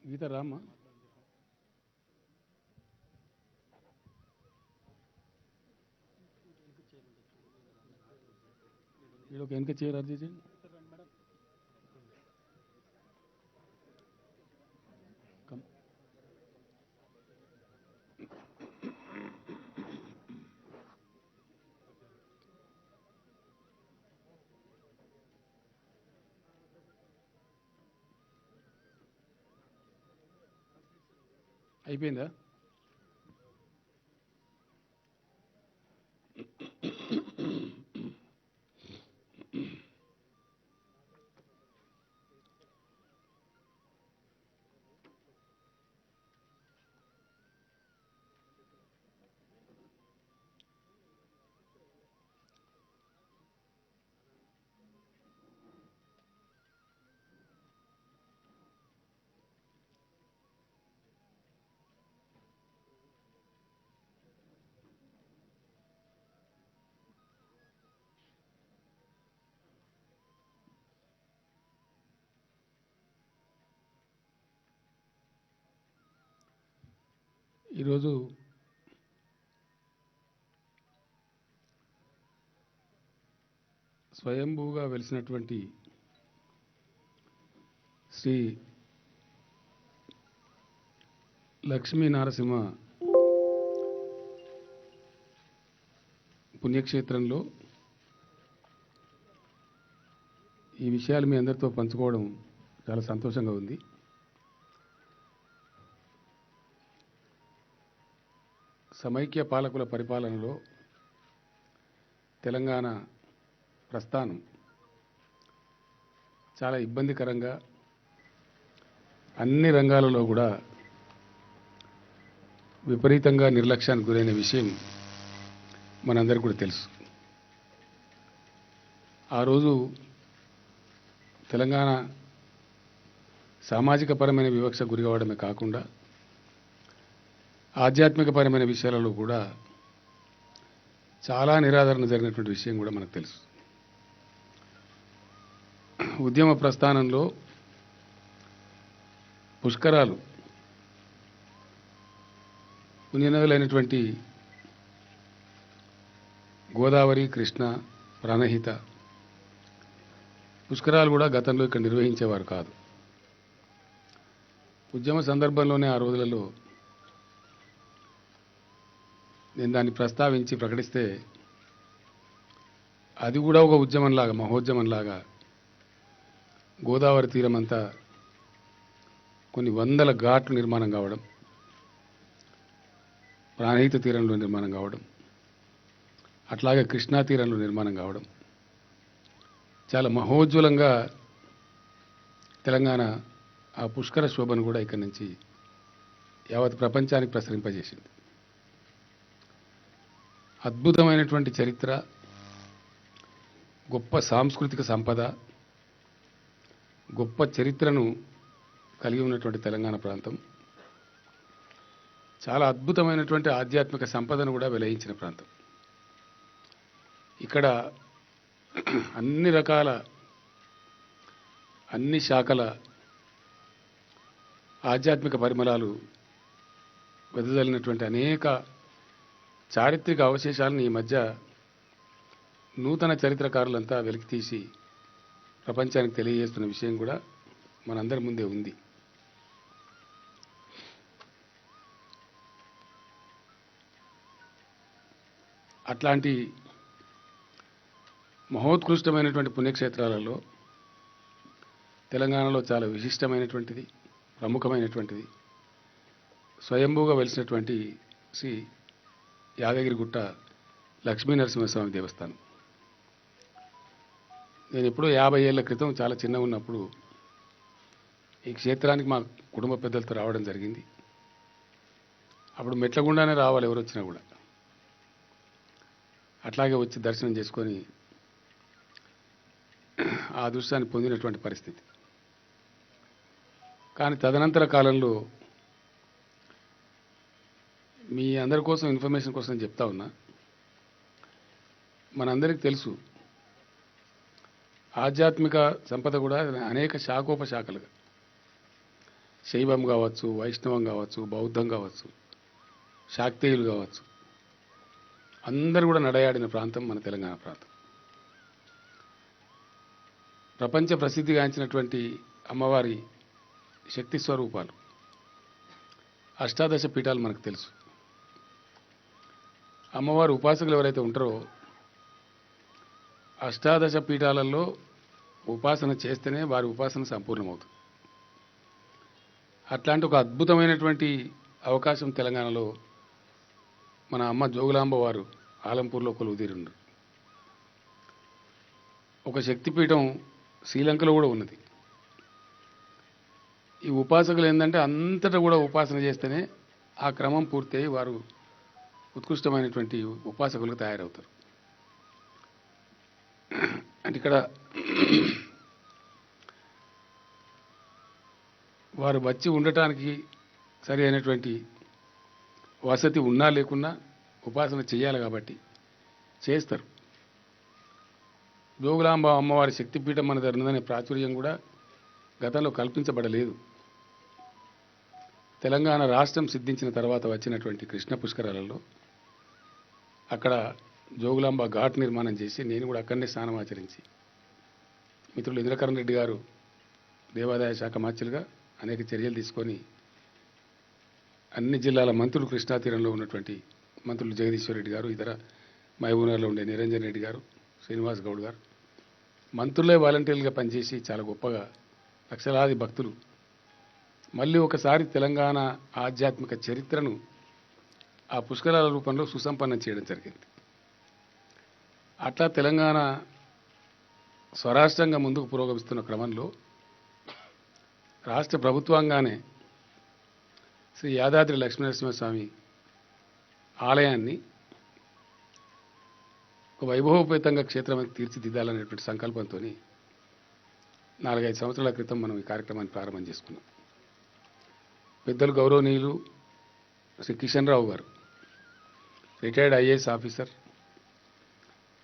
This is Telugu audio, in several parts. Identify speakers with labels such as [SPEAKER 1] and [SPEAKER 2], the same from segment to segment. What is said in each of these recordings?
[SPEAKER 1] గీత రామ్మా. వీడొక వెనక చైర్ అర్జీ చేయండి. కమ్. అయిపోయిందా? ఈరోజు స్వయంభూగా వెలిసినటువంటి శ్రీ లక్ష్మీ నరసింహ పుణ్యక్షేత్రంలో ఈ విషయాలు మీ అందరితో పంచుకోవడం చాలా సంతోషంగా ఉంది. సమైక్య పాలకుల పరిపాలనలో తెలంగాణ ప్రస్థానం చాలా ఇబ్బందికరంగా అన్ని రంగాలలో కూడా విపరీతంగా నిర్లక్ష్యానికి గురైన విషయం మనందరికీ కూడా తెలుసు. ఆ రోజు తెలంగాణ సామాజిక పరమైన వివక్ష గురి కావడమే కాకుండా ఆధ్యాత్మికపరమైన విషయాలలో కూడా చాలా నిరాదరణ జరిగినటువంటి విషయం కూడా మనకు తెలుసు. ఉద్యమ ప్రస్థానంలో పుష్కరాలు పుణ్యనదులైనటువంటి గోదావరి, కృష్ణ, ప్రాణహిత పుష్కరాలు కూడా గతంలో ఇక్కడ నిర్వహించేవారు కాదు. ఉద్యమ సందర్భంలోనే ఆ రోజులలో నేను దాన్ని ప్రస్తావించి ప్రకటిస్తే అది కూడా ఒక ఉద్యమంలాగా, మహోద్యమంలాగా గోదావరి తీరం అంతా కొన్ని వందల ఘాట్లు నిర్మాణం కావడం, ప్రాణహిత తీరంలో నిర్మాణం కావడం, అట్లాగే కృష్ణా తీరంలో నిర్మాణం కావడం చాలా మహోజ్వలంగా తెలంగాణ ఆ పుష్కర శోభను కూడా ఇక్కడి నుంచి యావత్ ప్రపంచానికి ప్రసరింపజేసింది. అద్భుతమైనటువంటి చరిత్ర, గొప్ప సాంస్కృతిక సంపద, గొప్ప చరిత్రను కలిగి ఉన్నటువంటి తెలంగాణ ప్రాంతం చాలా అద్భుతమైనటువంటి ఆధ్యాత్మిక సంపదను కూడా వెలయించిన ప్రాంతం. ఇక్కడ అన్ని రకాల, అన్ని శాఖల ఆధ్యాత్మిక పరిమళాలు వెదజల్లినటువంటి అనేక చారిత్రక అవశేషాలను ఈ మధ్య నూతన చరిత్రకారులంతా వెలికితీసి ప్రపంచానికి తెలియజేస్తున్న విషయం కూడా మనందరి ముందే ఉంది. అట్లాంటి మహోత్కృష్టమైనటువంటి పుణ్యక్షేత్రాలలో తెలంగాణలో చాలా విశిష్టమైనటువంటిది, ప్రముఖమైనటువంటిది స్వయంభూగా వెలిసినటువంటి శ్రీ యాదగిరిగుట్ట లక్ష్మీ నరసింహస్వామి దేవస్థానం. నేను ఎప్పుడో 50 ఏళ్ల క్రితం చాలా చిన్నగా ఉన్నప్పుడు ఈ క్షేత్రానికి మా కుటుంబ పెద్దలతో రావడం జరిగింది. అప్పుడు మెట్ల గుండానే రావాలి ఎవరు వచ్చినా కూడా. అట్లాగే వచ్చి దర్శనం చేసుకొని ఆ దృశ్యాన్ని పొందినటువంటి పరిస్థితి. కానీ తదనంతర కాలంలో మీ అందరి కోసం ఇన్ఫర్మేషన్ కోసం చెప్తా ఉన్నా, మనందరికీ తెలుసు ఆధ్యాత్మిక సంపద కూడా అనేక శాఖోపశాఖలుగా శైవం కావచ్చు, వైష్ణవం కావచ్చు, బౌద్ధం కావచ్చు, శాక్తేయులు కావచ్చు, అందరూ కూడా నడయాడిన ప్రాంతం మన తెలంగాణ ప్రాంతం. ప్రపంచ ప్రసిద్ధిగాంచినటువంటి అమ్మవారి శక్తి స్వరూపాలు అష్టాదశ పీఠాలు మనకు తెలుసు. అమ్మవారి ఉపాసకులు ఎవరైతే ఉంటారో అష్టాదశ పీఠాలలో ఉపాసన చేస్తేనే వారి ఉపాసన సంపూర్ణమవుతుంది. అట్లాంటి ఒక అద్భుతమైనటువంటి అవకాశం తెలంగాణలో మన అమ్మ జోగులాంబ వారు ఆలంపూర్లో కొలువుదీరుండ్రు. ఒక శక్తిపీఠం శ్రీలంకలో కూడా ఉన్నది. ఈ ఉపాసకులు ఏంటంటే అంతటా కూడా ఉపాసన చేస్తేనే ఆ క్రమం పూర్తయి వారు ఉత్కృష్టమైనటువంటి ఉపాసకులకు తయారవుతారు. అంటే ఇక్కడ వారు వచ్చి ఉండటానికి సరి అయినటువంటి వసతి ఉన్నా లేకున్నా ఉపాసన చేయాలి కాబట్టి చేస్తారు. జోగులాంబ అమ్మవారి శక్తిపీఠం మన దగ్గర ఉన్నదనే ప్రాచుర్యం కూడా గతంలో కల్పించబడలేదు. తెలంగాణ రాష్ట్రం సిద్ధించిన తర్వాత వచ్చినటువంటి కృష్ణ పుష్కరాలలో అక్కడ జోగులాంబ ఘాట్ నిర్మాణం చేసి నేను కూడా అక్కడనే స్నానం ఆచరించి మిత్రులు ఇంద్రకరణ్ రెడ్డి గారు దేవాదాయ శాఖ మార్చులుగా అనేక చర్యలు తీసుకొని అన్ని జిల్లాల మంత్రులు కృష్ణా తీరంలో ఉన్నటువంటి మంత్రులు జగదీశ్వర్ రెడ్డి గారు, ఇతర మహబూబ్నగర్లో ఉండే నిరంజన్ రెడ్డి గారు, శ్రీనివాస్ గౌడ్ గారు మంత్రులే వాలంటీర్లుగా పనిచేసి చాలా గొప్పగా లక్షలాది భక్తులు మళ్ళీ ఒకసారి తెలంగాణ ఆధ్యాత్మిక చరిత్రను ఆ పుష్కరాల రూపంలో సుసంపన్నం చేయడం జరిగింది. అట్లా తెలంగాణ స్వరాష్ట్రంగా ముందుకు పురోగమిస్తున్న క్రమంలో రాష్ట్ర ప్రభుత్వంగానే శ్రీ యాదాద్రి లక్ష్మీనరసింహస్వామి ఆలయాన్ని ఒక వైభవోపేతంగా క్షేత్రం తీర్చిదిద్దాలనేటువంటి సంకల్పంతో 4-5 సంవత్సరాల క్రితం మనం ఈ కార్యక్రమాన్ని ప్రారంభం చేసుకున్నాం. పెద్దలు గౌరవనీయులు శ్రీ కిషన్ రావు గారు, రిటైర్డ్ ఐఏఎస్ ఆఫీసర్,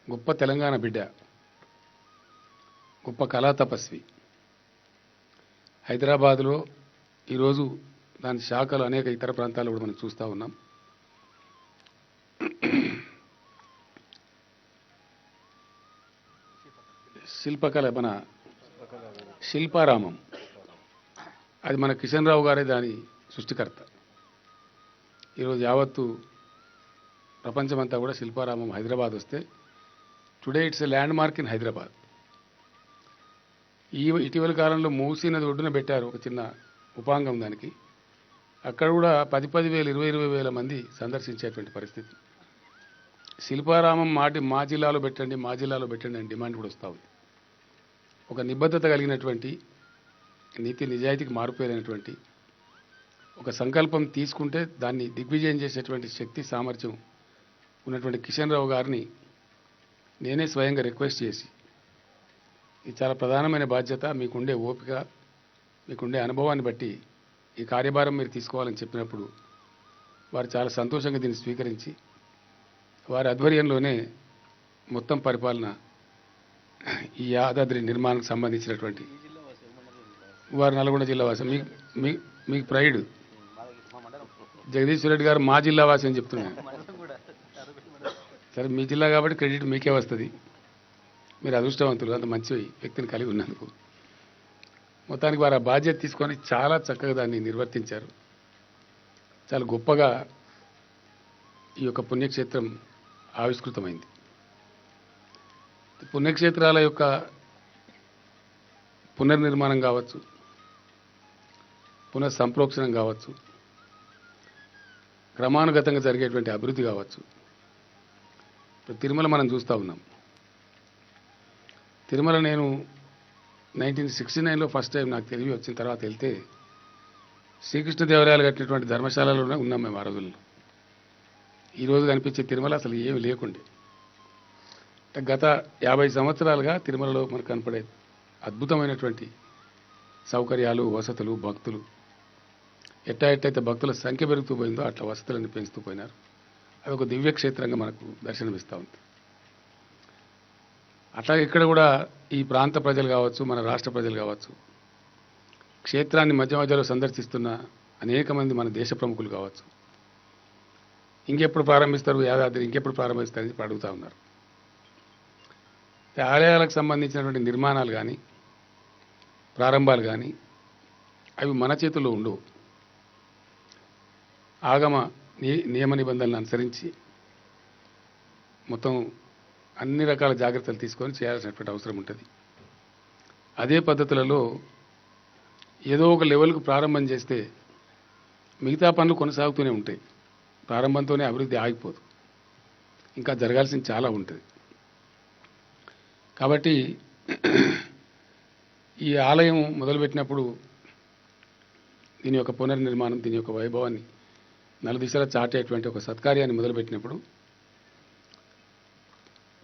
[SPEAKER 1] గొప్ప తెలంగాణ బిడ్డ, గొప్ప కళా తపస్వి, హైదరాబాదులో ఈరోజు దాని శాఖలు అనేక ఇతర ప్రాంతాల్లో కూడా మనం చూస్తూ ఉన్నాం. శిల్పకళ మన శిల్పారామం, అది మన కిషన్ రావు గారే దాని సృష్టికర్త. ఈరోజు యావత్తు ప్రపంచమంతా కూడా శిల్పారామం హైదరాబాద్ వస్తే today it's a land mark in Hyderabad. ఇటీవల కాలంలో మూసీ నది ఒడ్డున పెట్టారు ఒక చిన్న ఉపాంగం దానికి. అక్కడ కూడా 10,000, 20,000 మంది సందర్శించేటువంటి పరిస్థితి. శిల్పారామం మా జిల్లాలో పెట్టండి, మా జిల్లాలో పెట్టండి అని డిమాండ్ కూడా వస్తూ ఉంది. ఒక నిబద్ధత కలిగినటువంటి, నీతి నిజాయితీకి మారుపేరైనటువంటి ఒక సంకల్పం తీసుకుంటే దాన్ని దిగ్విజయం చేసేటువంటి శక్తి సామర్థ్యం ఉన్నటువంటి కిషన్ రావు గారిని నేనే స్వయంగా రిక్వెస్ట్ చేసి, ఇది చాలా ప్రధానమైన బాధ్యత, మీకుండే ఓపిక, మీకుండే అనుభవాన్ని బట్టి ఈ కార్యభారం మీరు తీసుకోవాలని చెప్పినప్పుడు వారు చాలా సంతోషంగా దీన్ని స్వీకరించి వారి ఆధ్వర్యంలోనే మొత్తం పరిపాలన ఈ యాదాద్రి నిర్మాణానికి సంబంధించినటువంటి, వారు నల్గొండ జిల్లా వాసి, మీకు ప్రైడ్ జగదీశ్వర్ రెడ్డి గారు మా జిల్లా వాసి అని చెప్తున్నాను. సరే, మీ జిల్లా కాబట్టి క్రెడిట్ మీకే వస్తుంది. మీరు అదృష్టవంతులు, అంత మంచి వ్యక్తిని కలిగి ఉన్నందుకు. మొత్తానికి వారు ఆ బాధ్యత తీసుకొని చాలా చక్కగా దాన్ని నిర్వర్తించారు. చాలా గొప్పగా ఈ యొక్క పుణ్యక్షేత్రం ఆవిష్కృతమైంది. పుణ్యక్షేత్రాల యొక్క పునర్నిర్మాణం కావచ్చు, పునఃసంప్రోక్షణం కావచ్చు, క్రమానుగతంగా జరిగేటువంటి అభివృద్ధి కావచ్చు. ఇప్పుడు తిరుమల మనం చూస్తూ ఉన్నాం. తిరుమల నేను 1969లో ఫస్ట్ టైం నాకు తెలివి వచ్చిన తర్వాత వెళ్తే శ్రీకృష్ణదేవరాయలు కట్టినటువంటి ధర్మశాలలోనే ఉన్నాం మేము ఆ రోజుల్లో. ఈరోజు కనిపించే తిరుమల అసలు ఏమి లేకుండే. గత 50 సంవత్సరాలుగా తిరుమలలో మనకు కనపడే అద్భుతమైనటువంటి సౌకర్యాలు, వసతులు, భక్తులు, ఎట్టయితే భక్తుల సంఖ్య పెరుగుతూ పోయిందో అట్లా వసతులను పెంచుతూ పోయినారు. అది ఒక దివ్యక్షేత్రంగా మనకు దర్శనమిస్తూ ఉంది. అట్లా ఇక్కడ కూడా ఈ ప్రాంత ప్రజలు కావచ్చు, మన రాష్ట్ర ప్రజలు కావచ్చు, క్షేత్రాన్ని మధ్య మధ్యలో సందర్శిస్తున్న అనేక మంది మన దేశ ప్రముఖులు కావచ్చు, ఇంకెప్పుడు ప్రారంభిస్తారు యాదాద్రి, ఇంకెప్పుడు ప్రారంభిస్తారు అని అడుగుతూ ఉన్నారు. ఆలయాలకు సంబంధించినటువంటి నిర్మాణాలు కానీ ప్రారంభాలు కానీ అవి మన చేతుల్లో ఉండవు. ఆగమ నియమ నిబంధనలను అనుసరించి మొత్తం అన్ని రకాల జాగ్రత్తలు తీసుకొని చేయాల్సినటువంటి అవసరం ఉంటుంది. అదే పద్ధతులలో ఏదో ఒక లెవెల్కు ప్రారంభం చేస్తే మిగతా పనులు కొనసాగుతూనే ఉంటాయి. ప్రారంభంతోనే అభివృద్ధి ఆగిపోదు, ఇంకా జరగాల్సింది చాలా ఉంటుంది. కాబట్టి ఈ ఆలయం మొదలుపెట్టినప్పుడు దీని యొక్క పునర్నిర్మాణం, దీని యొక్క వైభవాన్ని నలుదిశలా చాటేటువంటి ఒక సత్కార్యాన్ని మొదలుపెట్టినప్పుడు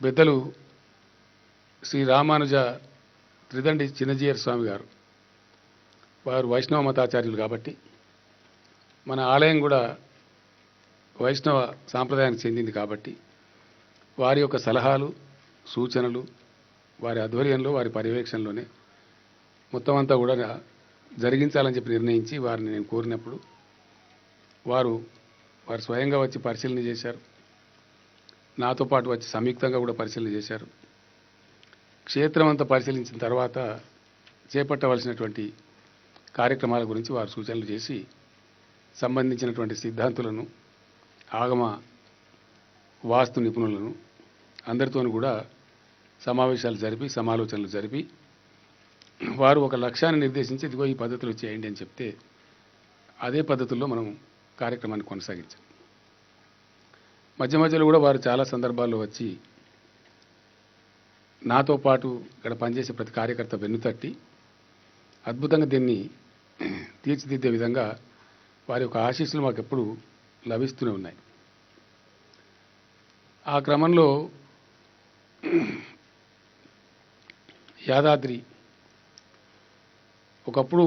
[SPEAKER 1] పెద్దలు శ్రీ రామానుజ త్రిదండి చిన్నజీయర్ స్వామి గారు, వారు వైష్ణవ మతాచార్యులు కాబట్టి మన ఆలయం కూడా వైష్ణవ సాంప్రదాయానికి చెందింది కాబట్టి వారి యొక్క సలహాలు సూచనలు వారి ఆధ్వర్యంలో వారి పర్యవేక్షణలోనే మొత్తం అంతా కూడా జరిగించాలని చెప్పి నిర్ణయించి వారిని నేను కోరినప్పుడు వారు స్వయంగా వచ్చి పరిశీలన చేశారు. నాతో పాటు వచ్చి సంయుక్తంగా కూడా పరిశీలన చేశారు. క్షేత్రం అంతా పరిశీలించిన తర్వాత చేపట్టవలసినటువంటి కార్యక్రమాల గురించి వారు సూచనలు చేసి సంబంధించినటువంటి సిద్ధాంతులను, ఆగమ వాస్తు నిపుణులను అందరితోనూ కూడా సమావేశాలు జరిపి సమాలోచనలు జరిపి వారు ఒక లక్ష్యాన్ని నిర్దేశించి ఇదిగో ఈ పద్ధతులు చేయండి అని చెప్తే అదే పద్ధతుల్లో మనం కార్యక్రమాన్ని కొనసాగించాం. మధ్య మధ్యలో కూడా వారు చాలా సందర్భాల్లో వచ్చి నాతో పాటు ఇక్కడ పనిచేసే ప్రతి కార్యకర్త వెన్నుతట్టి అద్భుతంగా దీన్ని తీర్చిదిద్దే విధంగా వారి యొక్క ఆశీస్సులు మాకు ఎప్పుడు లభిస్తూనే ఉన్నాయి. ఆ క్రమంలో యాదాద్రి ఒకప్పుడు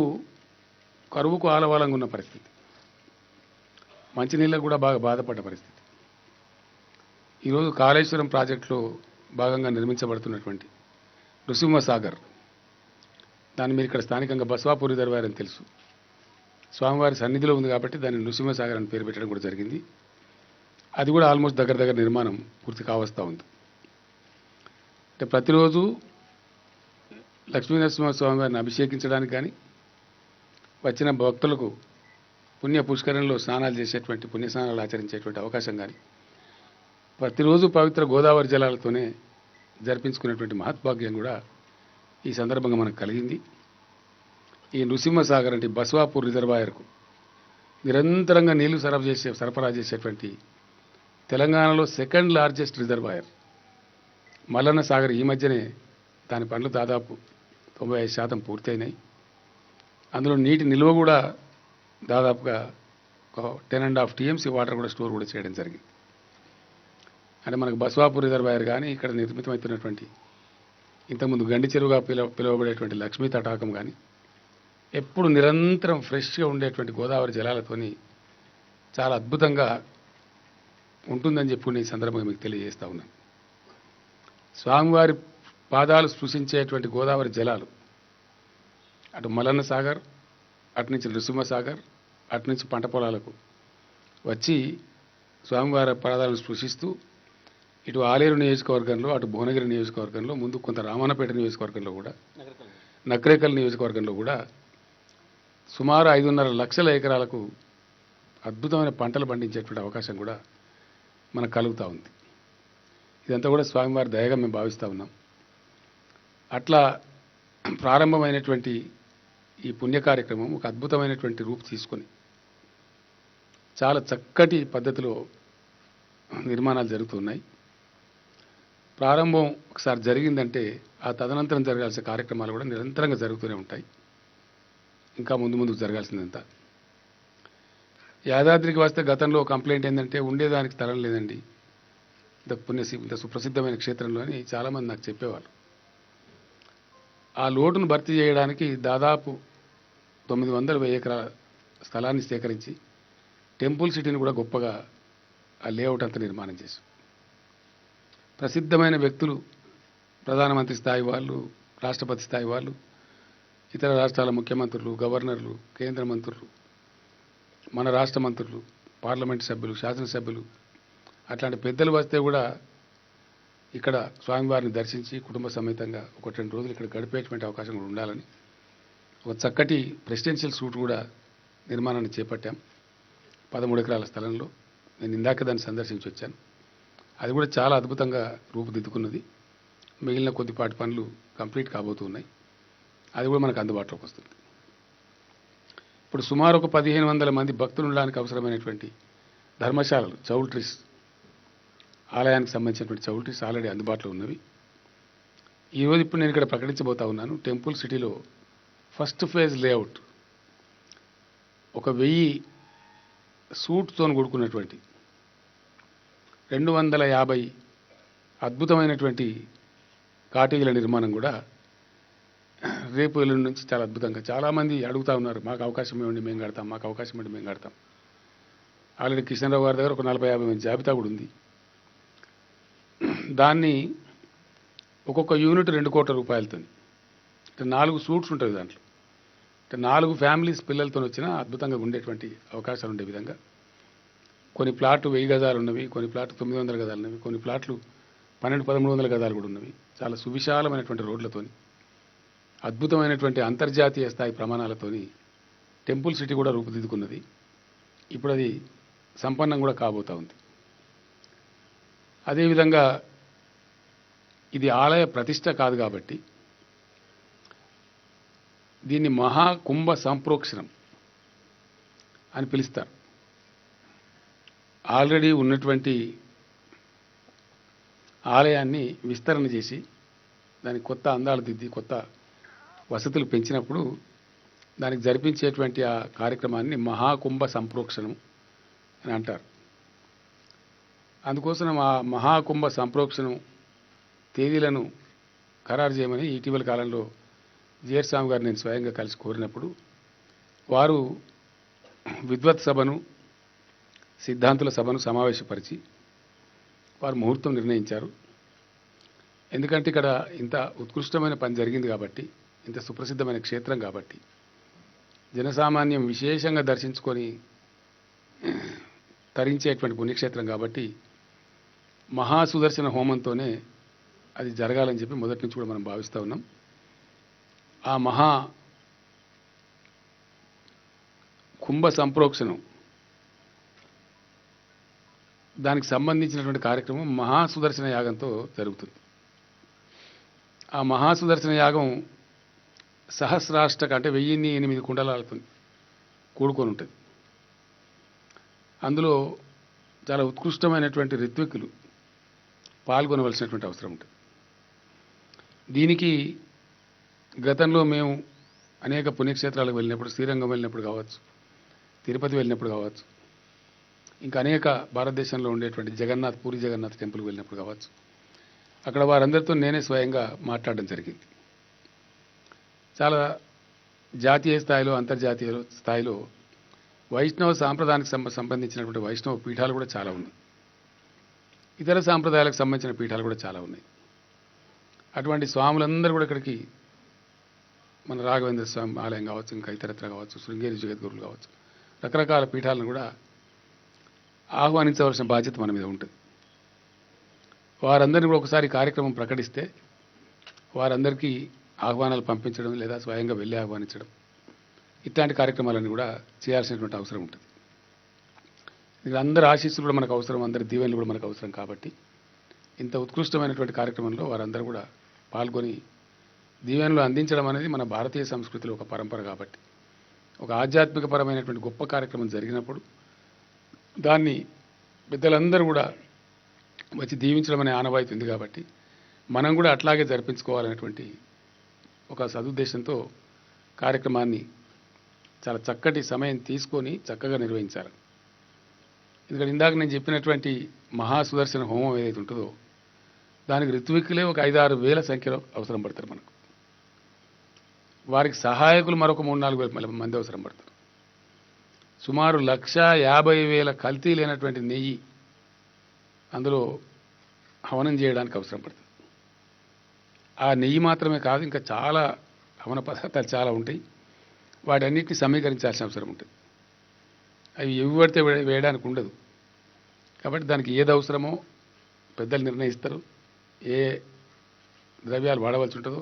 [SPEAKER 1] కరువుకు ఆలవాలంగా ఉన్న పరిస్థితి, మంచినీళ్ళకు కూడా బాగా బాధపడ్డ పరిస్థితి. ఈరోజు కాళేశ్వరం ప్రాజెక్టులో భాగంగా నిర్మించబడుతున్నటువంటి నృసింహసాగర్, దాన్ని మీరు ఇక్కడ స్థానికంగా బసవాపూర్ రిజర్వాయర్ అని తెలుసు, స్వామివారి సన్నిధిలో ఉంది కాబట్టి దాన్ని నృసింహసాగర్ అని పేరు పెట్టడం కూడా జరిగింది. అది కూడా ఆల్మోస్ట్ దగ్గర నిర్మాణం పూర్తి కావస్తూ ఉంది. అంటే ప్రతిరోజు లక్ష్మీనరసింహస్వామి వారిని అభిషేకించడానికి కానీ, వచ్చిన భక్తులకు పుణ్య పుష్కరంలో స్నానాలు చేసేటువంటి పుణ్యస్నానాలు ఆచరించేటువంటి అవకాశం కానీ ప్రతిరోజు పవిత్ర గోదావరి జలాలతోనే జరిపించుకునేటువంటి మహత్భాగ్యం కూడా ఈ సందర్భంగా మనకు కలిగింది. ఈ నృసింహసాగర్ అంటే బసవాపూర్ రిజర్వాయర్కు నిరంతరంగా నీళ్లు సరఫరా చేసేటువంటి తెలంగాణలో second largest reservoir Mallanna Sagar. ఈ మధ్యనే దాని పనులు దాదాపు 95% పూర్తయినాయి. అందులో నీటి నిల్వ కూడా దాదాపుగా 10.5 TMC వాటర్ కూడా స్టోర్ కూడా చేయడం జరిగింది. అంటే మనకు బసవాపూర్ రిజర్వాయర్ కానీ, ఇక్కడ నిర్మితమవుతున్నటువంటి ఇంతకుముందు గండి చెరువుగా పిలువబడేటువంటి లక్ష్మీ తటాకం కానీ ఎప్పుడు నిరంతరం ఫ్రెష్గా ఉండేటువంటి గోదావరి జలాలతోని చాలా అద్భుతంగా ఉంటుందని చెప్పి ఈ సందర్భంగా మీకు తెలియజేస్తా ఉన్నాను. స్వామివారి పాదాలు స్పృశించేటువంటి గోదావరి జలాలు అటు మల్లన్న సాగర్, అటు నుంచి నృసింహసాగర్, అటు నుంచి పంట పొలాలకు వచ్చి స్వామివారి పాదాలను స్పృశిస్తూ ఇటు ఆలేరు నియోజకవర్గంలో, అటు భువనగిరి నియోజకవర్గంలో, ముందు కొంత రామన్నపేట నియోజకవర్గంలో కూడా, నక్రేకల్ నియోజకవర్గంలో కూడా సుమారు 5.5 లక్షల ఎకరాలకు అద్భుతమైన పంటలు పండించేటువంటి అవకాశం కూడా మనకు కలుగుతూ ఉంది. ఇదంతా కూడా స్వామివారి దయగా మేము భావిస్తూ ఉన్నాం. అట్లా ప్రారంభమైనటువంటి ఈ పుణ్య కార్యక్రమం ఒక అద్భుతమైనటువంటి రూపు తీసుకొని చాలా చక్కటి పద్ధతిలో నిర్మాణాలు జరుగుతున్నాయి. ప్రారంభం ఒకసారి జరిగిందంటే ఆ తదనంతరం జరగాల్సిన కార్యక్రమాలు కూడా నిరంతరంగా జరుగుతూనే ఉంటాయి. ఇంకా ముందు జరగాల్సిందంతా. యాదాద్రికి వస్తే గతంలో కంప్లైంట్ ఏంటంటే ఉండేదానికి స్థలం లేదండి ఇంత సుప్రసిద్ధమైన క్షేత్రంలోని చాలామంది నాకు చెప్పేవాళ్ళు. ఆ లోటును భర్తీ చేయడానికి దాదాపు 900 ఎకరాల స్థలాన్ని సేకరించి టెంపుల్ సిటీని కూడా గొప్పగా ఆ లేఅవుట్ అంతా నిర్మాణం చేశాం. ప్రసిద్ధమైన వ్యక్తులు, ప్రధానమంత్రి స్థాయి వాళ్ళు, రాష్ట్రపతి స్థాయి వాళ్ళు, ఇతర రాష్ట్రాల ముఖ్యమంత్రులు, గవర్నర్లు, కేంద్ర మంత్రులు, మన రాష్ట్ర మంత్రులు, పార్లమెంటు సభ్యులు, శాసనసభ్యులు అట్లాంటి పెద్దలు వస్తే కూడా ఇక్కడ స్వామివారిని దర్శించి కుటుంబ సమేతంగా 1-2 రోజులు ఇక్కడ గడిపేటువంటి అవకాశం కూడా ఉండాలని ఒక చక్కటి ప్రెసిడెన్షియల్ సూట్ కూడా నిర్మాణాన్ని చేపట్టాం 13 ఎకరాల స్థలంలో. నేను ఇందాక దాన్ని సందర్శించి వచ్చాను. అది కూడా చాలా అద్భుతంగా రూపుదిద్దుకున్నది. మిగిలిన కొద్దిపాటి పనులు కంప్లీట్ కాబోతున్నాయి. అది కూడా మనకు అందుబాటులోకి వస్తుంది. ఇప్పుడు సుమారు ఒక 1500 మంది భక్తులు ఉండడానికి అవసరమైనటువంటి ధర్మశాలలు, చౌల్ట్రీస్, ఆలయానికి సంబంధించినటువంటి చౌల్ట్రీస్ ఆల్రెడీ అందుబాటులో ఉన్నవి. ఈరోజు ఇప్పుడు నేను ఇక్కడ ప్రకటించబోతా ఉన్నాను. టెంపుల్ సిటీలో ఫస్ట్ ఫేజ్ లేఅవుట్ ఒక 1000 సూట్తో కూడుకున్నటువంటి 250 అద్భుతమైనటువంటి కాటేజీల నిర్మాణం కూడా రేపు ఎల్లుండి నుంచి చాలా అద్భుతంగా చాలామంది అడుగుతూ ఉన్నారు, మాకు అవకాశం ఇవ్వండి మేము కడతాం, మాకు అవకాశం ఇవ్వండి మేము కడతాం. ఆల్రెడీ కిషన్రావు గారి దగ్గర ఒక 40-50 మంది జాబితా కూడా ఉంది. దాన్ని ఒక్కొక్క యూనిట్ 2 కోట్ల రూపాయలతో, అంటే 4 సూట్స్ ఉంటుంది దాంట్లో, అంటే 4 ఫ్యామిలీస్ పిల్లలతో వచ్చినా అద్భుతంగా ఉండేటువంటి అవకాశాలు ఉండే విధంగా కొన్ని ప్లాట్లు 1000 గజాలు ఉన్నవి, కొన్ని ప్లాట్లు 900 గజాలు ఉన్నవి, కొన్ని ప్లాట్లు 1200-1300 గజాలు కూడా ఉన్నవి. చాలా సువిశాలమైనటువంటి రోడ్లతోని అద్భుతమైనటువంటి అంతర్జాతీయ స్థాయి ప్రమాణాలతోని టెంపుల్ సిటీ కూడా రూపుదిద్దుకున్నది. ఇప్పుడు అది సంపన్నం కూడా కాబోతా ఉంది. అదేవిధంగా ఇది ఆలయ ప్రతిష్ట కాదు కాబట్టి దీన్ని మహాకుంభ సంప్రోక్షణం అని పిలుస్తారు. ఆల్రెడీ ఉన్నటువంటి ఆలయాన్ని విస్తరణ చేసి దానికి కొత్త అందాలు దిద్ది కొత్త వసతులు పెంచినప్పుడు దానికి జరిపించేటువంటి ఆ కార్యక్రమాన్ని మహాకుంభ సంప్రోక్షణం అని అంటారు. అందుకోసం ఆ మహాకుంభ సంప్రోక్షణం తేదీలను ఖరారు చేయమని ఇటీవల కాలంలో జిఆర్ స్వామి గారు నేను స్వయంగా కలిసి కోరినప్పుడు వారు విద్వత్ సభను, సిద్ధాంతుల సభను సమావేశపరిచి వారు ముహూర్తం నిర్ణయించారు. ఎందుకంటే ఇక్కడ ఇంత ఉత్కృష్టమైన పని జరిగింది కాబట్టి, ఇంత సుప్రసిద్ధమైన క్షేత్రం కాబట్టి, జనసామాన్యం విశేషంగా దర్శించుకొని తరించేటువంటి పుణ్యక్షేత్రం కాబట్టి మహాసుదర్శన హోమంతోనే అది జరగాలని చెప్పి మొదటి నుంచి కూడా మనం భావిస్తూ ఉన్నాం. ఆ మహా కుంభ సంప్రోక్షణం దానికి సంబంధించినటువంటి కార్యక్రమం మహాసుదర్శన యాగంతో జరుగుతుంది. ఆ మహాసుదర్శన యాగం సహస్రాష్టక అంటే 1008 కుండలాలతో కూడుకొని ఉంటుంది. అందులో చాలా ఉత్కృష్టమైనటువంటి ఋత్విక్కులు పాల్గొనవలసినటువంటి అవసరం ఉంటుంది. దీనికి గతంలో మేము అనేక పుణ్యక్షేత్రాలకు వెళ్ళినప్పుడు, శ్రీరంగం వెళ్ళినప్పుడు కావచ్చు, తిరుపతి వెళ్ళినప్పుడు కావచ్చు, ఇంకా అనేక భారతదేశంలో ఉండేటువంటి జగన్నాథ్, పూరి జగన్నాథ్ టెంపుల్కి వెళ్ళినప్పుడు కావచ్చు, అక్కడ వారందరితో నేనే స్వయంగా మాట్లాడడం జరిగింది. చాలా జాతీయ స్థాయిలో, అంతర్జాతీయ స్థాయిలో వైష్ణవ సాంప్రదాయానికి సంబంధించినటువంటి వైష్ణవ పీఠాలు కూడా చాలా ఉన్నాయి. ఇతర సాంప్రదాయాలకు సంబంధించిన పీఠాలు కూడా చాలా ఉన్నాయి. అటువంటి స్వాములందరూ కూడా ఇక్కడికి మన రాఘవేంద్ర స్వామి ఆలయం కావచ్చు, ఇంకా ఇతరత్ర కావచ్చు, శృంగేరి జగద్గురులు కావచ్చు, రకరకాల పీఠాలను కూడా ఆహ్వానించవలసిన బాధ్యత మన మీద ఉంటుంది. వారందరినీ కూడా ఒకసారి కార్యక్రమం ప్రకటిస్తే వారందరికీ ఆహ్వానాలు పంపించడం లేదా స్వయంగా వెళ్ళి ఆహ్వానించడం, ఇట్లాంటి కార్యక్రమాలన్నీ కూడా చేయాల్సినటువంటి అవసరం ఉంటుంది. ఇక్కడ అందరి ఆశీస్సులు కూడా మనకు అవసరం, అందరి దీవెనలు కూడా మనకు అవసరం కాబట్టి ఇంత ఉత్కృష్టమైనటువంటి కార్యక్రమంలో వారందరూ కూడా పాల్గొని దీవెనలు అందించడం అనేది మన భారతీయ సంస్కృతిలో ఒక పరంపర కాబట్టి, ఒక ఆధ్యాత్మికపరమైనటువంటి గొప్ప కార్యక్రమం జరిగినప్పుడు దాన్ని పెద్దలందరూ కూడా వచ్చి దీవించడం అనే ఆనవాయితీ ఉంది కాబట్టి మనం కూడా అట్లాగే జరిపించుకోవాలనేటువంటి ఒక సదుద్దేశంతో కార్యక్రమాన్ని చాలా చక్కటి సమయం తీసుకొని చక్కగా నిర్వహించాలి. ఎందుకంటే ఇందాక నేను చెప్పినటువంటి మహాసుదర్శన హోమం ఏదైతే ఉంటుందో దానికి ఋత్విక్కులే ఒక 5-6 వేల సంఖ్యలో అవసరం పడతారు. మనకు వారికి సహాయకులు మరొక 3-4 వేల మంది అవసరం పడతారు. సుమారు 1,50,000 కల్తీ లేనటువంటి నెయ్యి అందులో హవనం చేయడానికి అవసరం పడుతుంది. ఆ నెయ్యి మాత్రమే కాదు, ఇంకా చాలా హవన పదార్థాలు చాలా ఉంటాయి. వాటన్నిటిని సమీకరించాల్సిన అవసరం ఉంటుంది. అవి ఎవి పడితే వేయడానికి ఉండదు. కాబట్టి దానికి ఏది అవసరమో పెద్దలు నిర్ణయిస్తారు. ఏ ద్రవ్యాలు వాడవలసి ఉంటుందో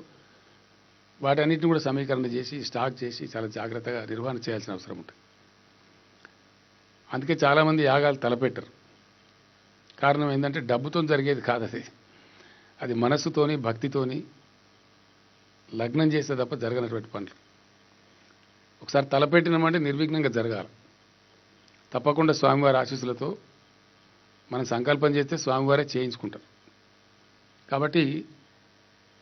[SPEAKER 1] వాటన్నిటిని కూడా సమీకరణ చేసి స్టాక్ చేసి చాలా జాగ్రత్తగా నిర్వహణ చేయాల్సిన అవసరం ఉంటుంది. అందుకే చాలామంది యాగాలు తలపెట్టరు. కారణం ఏంటంటే డబ్బుతో జరిగేది కాదు అది. అది మనస్సుతోని భక్తితోని లగ్నం చేస్తే తప్ప జరగనటువంటి పనులు. ఒకసారి తలపెట్టినామంటే నిర్విఘ్నంగా జరగాలి. తప్పకుండా స్వామివారి ఆశీస్సులతో మనం సంకల్పం చేస్తే స్వామివారే చేయించుకుంటారు. కాబట్టి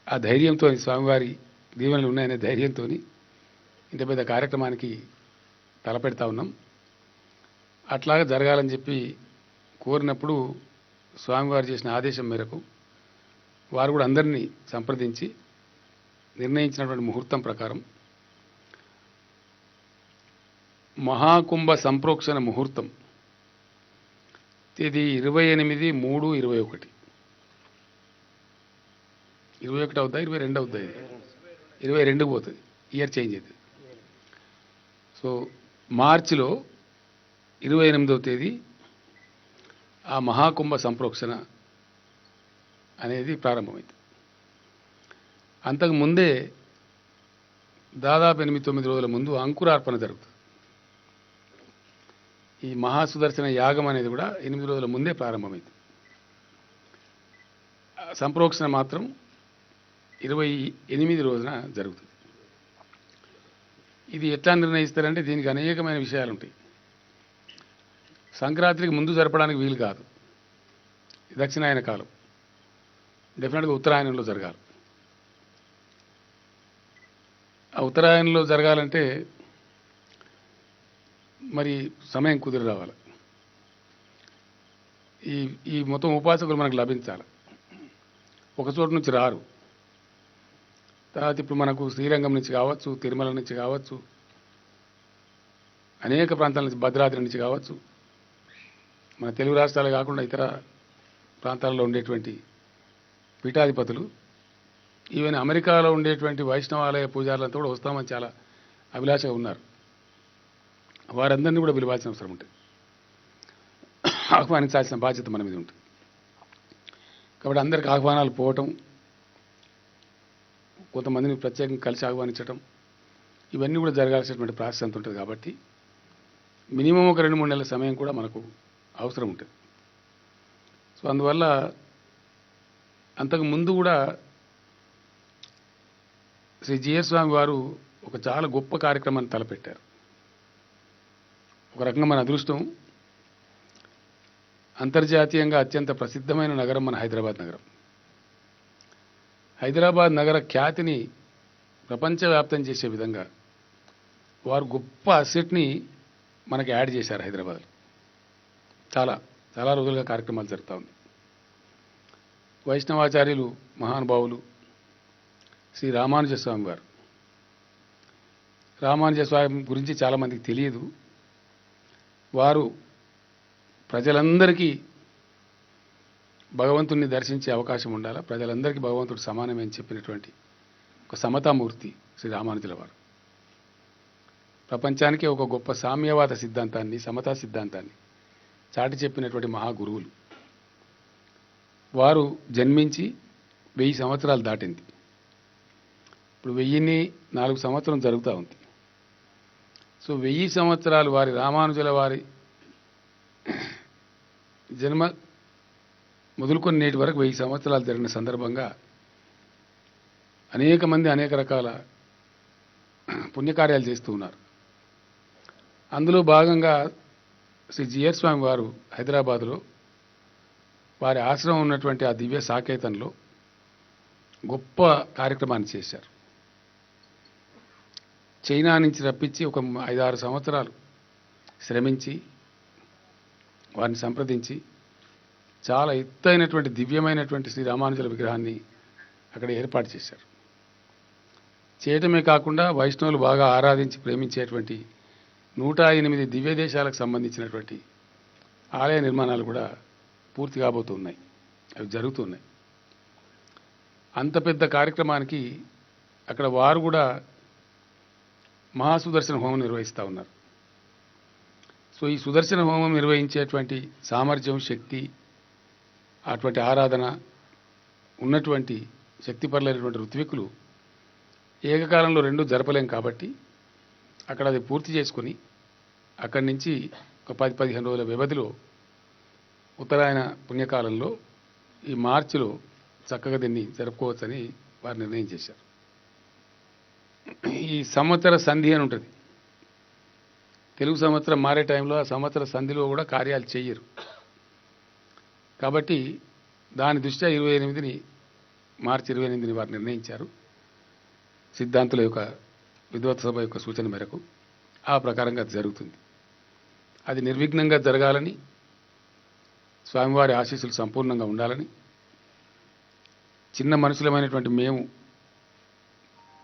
[SPEAKER 1] ఆ ధైర్యంతో స్వామివారి దీవెనలు ఉన్నాయనే ధైర్యంతో ఇంత పెద్ద కార్యక్రమానికి తలపెడతా ఉన్నాం. అట్లాగా జరగాలని చెప్పి కోరినప్పుడు స్వామివారు చేసిన ఆదేశం మేరకు వారు కూడా అందరినీ సంప్రదించి నిర్ణయించినటువంటి ముహూర్తం ప్రకారం మహాకుంభ సంప్రోక్షణ ముహూర్తం తేదీ 28/3/21. 21 అవుద్దా 22 అవుద్దా? ఇది 22 పోతుంది. ఇయర్ చేంజ్ అవుతుంది. సో మార్చిలో 28వ తేదీ ఆ మహాకుంభ సంప్రోక్షణ అనేది ప్రారంభమైంది. అంతకుముందే దాదాపు 8-9 రోజుల ముందు అంకురార్పణ జరుగుతుంది. ఈ మహాసుదర్శన యాగం అనేది కూడా 8 రోజుల ముందే ప్రారంభమైంది. సంప్రోక్షణ మాత్రం 28 రోజున జరుగుతుంది. ఇది ఎట్లా నిర్ణయిస్తారంటే దీనికి అనేకమైన విషయాలు ఉంటాయి. సంక్రాంతికి ముందు జరపడానికి వీలు కాదు. దక్షిణాయన కాలం, డెఫినెట్గా ఉత్తరాయణంలో జరగాలి. ఆ ఉత్తరాయణంలో జరగాలంటే మరి సమయం కుదిరి రావాలి. ఈ మొత్తం ఉపాసకులు మనకు లభించాలి. ఒక చోటు నుంచి రారు. తర్వాత ఇప్పుడు మనకు శ్రీరంగం నుంచి కావచ్చు, తిరుమల నుంచి కావచ్చు, అనేక ప్రాంతాల నుంచి, భద్రాద్రి నుంచి కావచ్చు, మన తెలుగు రాష్ట్రాలే కాకుండా ఇతర ప్రాంతాల్లో ఉండేటువంటి పీఠాధిపతులు, ఈవెన్ అమెరికాలో ఉండేటువంటి వైష్ణవాలయ పూజారులంతా కూడా వస్తామని చాలా అభిలాషగా ఉన్నారు. వారందరినీ కూడా పిలవాల్సిన అవసరం ఉంటుంది. ఆహ్వానించాల్సిన బాధ్యత మన మీద ఉంటుంది. కాబట్టి అందరికి ఆహ్వానాలు పోవటం, కొంతమందిని ప్రత్యేకంగా కలిసి ఆహ్వానించడం, ఇవన్నీ కూడా జరగాల్సినటువంటి ప్రాసెస్ అంత ఉంటుంది. కాబట్టి మినిమం ఒక 2-3 నెలల సమయం కూడా మనకు అవసరం ఉంటుంది. సో అందువల్ల అంతకు ముందు కూడా శ్రీ జిఎస్ స్వామి వారు ఒక చాలా గొప్ప కార్యక్రమాన్ని తలపెట్టారు. ఒక రకంగా మన అదృష్టం, అంతర్జాతీయంగా అత్యంత ప్రసిద్ధమైన నగరం మన హైదరాబాద్ నగరం. హైదరాబాద్ నగర ఖ్యాతిని ప్రపంచవ్యాప్తం చేసే విధంగా వారు గొప్ప అసెట్ని మనకి యాడ్ చేశారు హైదరాబాద్లో. చాలా చాలా రోజులుగా కార్యక్రమాలు జరుగుతూ ఉంది. వైష్ణవాచార్యులు మహానుభావులు శ్రీ రామానుజ స్వామి వారు. రామానుజ స్వామి గురించి చాలామందికి తెలియదు. వారు ప్రజలందరికీ భగవంతుణ్ణి దర్శించే అవకాశం ఉండాలి, ప్రజలందరికీ భగవంతుడు సమానమే అని చెప్పినటువంటి ఒక సమతామూర్తి శ్రీ రామానుజుల వారు. ప్రపంచానికి ఒక గొప్ప సామ్యవాద సిద్ధాంతాన్ని, సమతా సిద్ధాంతాన్ని చాటి చెప్పినటువంటి మహాగురువులు. వారు జన్మించి 1000 సంవత్సరాలు దాటింది. ఇప్పుడు 1004 సంవత్సరం జరుగుతూ ఉంది. సో 1000 సంవత్సరాలు వారి రామానుజుల వారి జన్మ మొదలుకొని నేటి వరకు 1000 సంవత్సరాలు జరిగిన సందర్భంగా అనేక మంది అనేక రకాల పుణ్యకార్యాలు చేస్తూ ఉన్నారు. అందులో భాగంగా శ్రీ జిఎస్ స్వామి వారు హైదరాబాదులో వారి ఆశ్రమం ఉన్నటువంటి ఆ దివ్య సాకేతంలో గొప్ప కార్యక్రమాన్ని చేశారు. చైనా నుంచి రప్పించి ఒక 5-6 సంవత్సరాలు శ్రమించి వారిని సంప్రదించి చాలా ఎత్తైనటువంటి దివ్యమైనటువంటి శ్రీ రామానుజుల విగ్రహాన్ని అక్కడ ఏర్పాటు చేశారు. చేయటమే కాకుండా వైష్ణవులు బాగా ఆరాధించి ప్రేమించేటువంటి 108 దివ్య దేశాలకు సంబంధించినటువంటి ఆలయ నిర్మాణాలు కూడా పూర్తి కాబోతున్నాయి. అవి జరుగుతున్నాయి. అంత పెద్ద కార్యక్రమానికి అక్కడ వారు కూడా మహాసుదర్శన హోమం నిర్వహిస్తూ ఉన్నారు. సో ఈ సుదర్శన హోమం నిర్వహించేటువంటి సామర్థ్యం, శక్తి, అటువంటి ఆరాధన ఉన్నటువంటి శక్తిపరులైనటువంటి ఋత్వికులు ఏకకాలంలో రెండు జరపలేం కాబట్టి అక్కడ అది పూర్తి చేసుకుని అక్కడి నుంచి ఒక 10-15 రోజుల వ్యవధిలో ఉత్తరాయణ పుణ్యకాలంలో ఈ మార్చిలో చక్కగా దీన్ని జరుపుకోవచ్చని వారు నిర్ణయం చేశారు. ఈ సంవత్సర సంధి అని ఉంటుంది. తెలుగు సంవత్సరం మారే టైంలో ఆ సంవత్సర సంధిలో కూడా కార్యాలు చేయరు. కాబట్టి దాని దృష్ట్యా మార్చి 28ని వారు నిర్ణయించారు. సిద్ధాంతుల యొక్క విద్వత్ సభ యొక్క సూచన మేరకు ఆ ప్రకారంగా అది జరుగుతుంది. అది నిర్విఘ్నంగా జరగాలని, స్వామివారి ఆశీస్సులు సంపూర్ణంగా ఉండాలని, చిన్న మనుషులమైనటువంటి మేము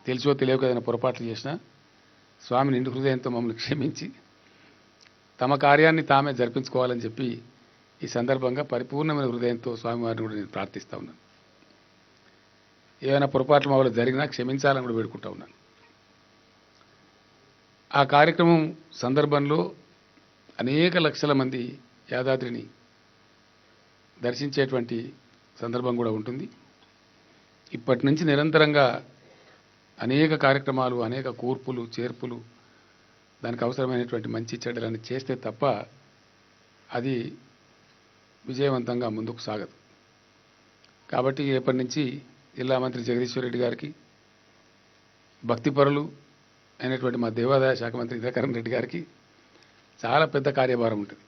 [SPEAKER 1] తెలిసో తెలియక ఏదైనా పొరపాట్లు చేసినా స్వామి నిండు హృదయంతో మమ్మల్ని క్షమించి తమ కార్యాన్ని తామే జరిపించుకోవాలని చెప్పి ఈ సందర్భంగా పరిపూర్ణమైన హృదయంతో స్వామివారిని కూడా నేను ప్రార్థిస్తూ ఉన్నాను. ఏమైనా పొరపాట్లు మా వల్ల జరిగినా క్షమించాలని కూడా వేడుకుంటా ఉన్నాను. ఆ కార్యక్రమం సందర్భంలో అనేక లక్షల మంది యాదాద్రిని దర్శించేటువంటి సందర్భం కూడా ఉంటుంది. ఇప్పటి నుంచి నిరంతరంగా అనేక కార్యక్రమాలు, అనేక కూర్పులు, చేర్పులు, దానికి అవసరమైనటువంటి మంచి చెడ్డలని చేస్తే తప్ప అది విజయవంతంగా ముందుకు సాగదు. కాబట్టి రేపటి నుంచి జిల్లా మంత్రి జగదీశ్వర్ రెడ్డి గారికి, భక్తిపరులు అయినటువంటి మా దేవాదాయ శాఖ మంత్రి ఇంద్రకరణ్ రెడ్డి గారికి చాలా పెద్ద కార్యభారం ఉంటుంది.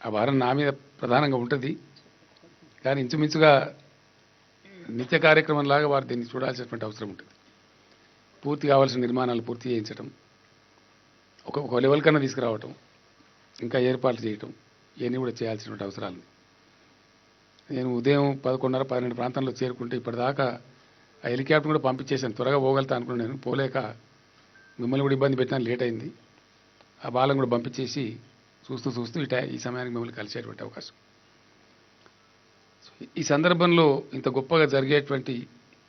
[SPEAKER 1] ఆ భారం నా మీద ప్రధానంగా ఉంటుంది. కానీ ఇంచుమించుగా నిత్య కార్యక్రమంలాగా వారు దీన్ని చూడాల్సినటువంటి అవసరం ఉంటుంది. పూర్తి కావాల్సిన నిర్మాణాలు పూర్తి చేయించడం, ఒక లెవెల్ కన్నా తీసుకురావటం, ఇంకా ఏర్పాట్లు చేయటం, ఇవన్నీ కూడా చేయాల్సినటువంటి అవసరాలు. నేను ఉదయం 11:30-12 ప్రాంతంలో చేరుకుంటే ఇప్పటిదాకా ఆ హెలికాప్టర్ కూడా పంపించేశాను. త్వరగా పోగలుగుతా అనుకున్నాను. నేను పోలేక మిమ్మల్ని కూడా ఇబ్బంది పెట్టినా లేట్ అయింది. ఆ బాలను కూడా పంపించేసి చూస్తూ ఈ సమయానికి మిమ్మల్ని కలిసేటువంటి అవకాశం. ఈ సందర్భంలో ఇంత గొప్పగా జరిగేటువంటి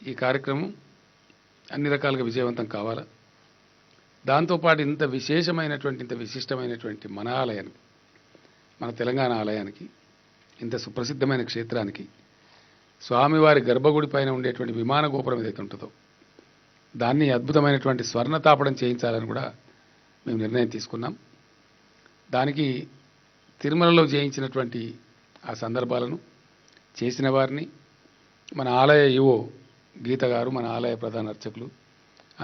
[SPEAKER 1] ఈ కార్యక్రమం అన్ని రకాలుగా విజయవంతం కావాలా, దాంతోపాటు ఇంత విశేషమైనటువంటి, ఇంత విశిష్టమైనటువంటి మన ఆలయానికి, మన తెలంగాణ ఆలయానికి, ఇంత సుప్రసిద్ధమైన క్షేత్రానికి స్వామివారి గర్భగుడి పైన ఉండేటువంటి విమాన గోపురం ఏదైతే ఉంటుందో దాన్ని అద్భుతమైనటువంటి స్వర్ణ తాపడం చేయించాలని కూడా మేము నిర్ణయం తీసుకున్నాం. దానికి తిరుమలలో చేయించినటువంటి ఆ సందర్భాలను, చేసిన వారిని, మన ఆలయ ఈవో గీత గారు, మన ఆలయ ప్రధాన అర్చకులు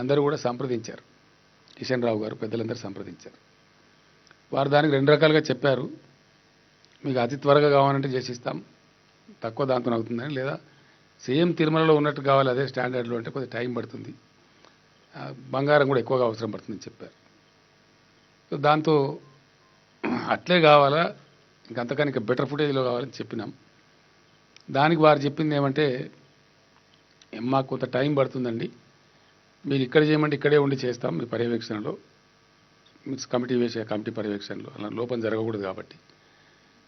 [SPEAKER 1] అందరూ కూడా సంప్రదించారు. కిషన్ రావు గారు, పెద్దలందరూ సంప్రదించారు. వారు దానికి 2 రకాలుగా చెప్పారు. మీకు అతి త్వరగా కావాలంటే చేసిస్తాం, తక్కువ దాంతో అవుతుందని, లేదా సేమ్ తిరుమలలో ఉన్నట్టు కావాలి అదే స్టాండర్డ్లో అంటే కొద్దిగా టైం పడుతుంది, బంగారం కూడా ఎక్కువగా అవసరం పడుతుందని చెప్పారు. సో దాంతో అట్లే కావాలా, ఇంకంతకని ఇంకా బెటర్ ఫుటేజ్లో కావాలని చెప్పినాం. దానికి వారు చెప్పింది ఏమంటే, మాకు కొంత టైం పడుతుందండి, మీరు ఇక్కడ చేయమంటే ఇక్కడే ఉండి చేస్తాం మీ పర్యవేక్షణలో, మీన్స్ కమిటీ పర్యవేక్షణలో అలా లోపం జరగకూడదు కాబట్టి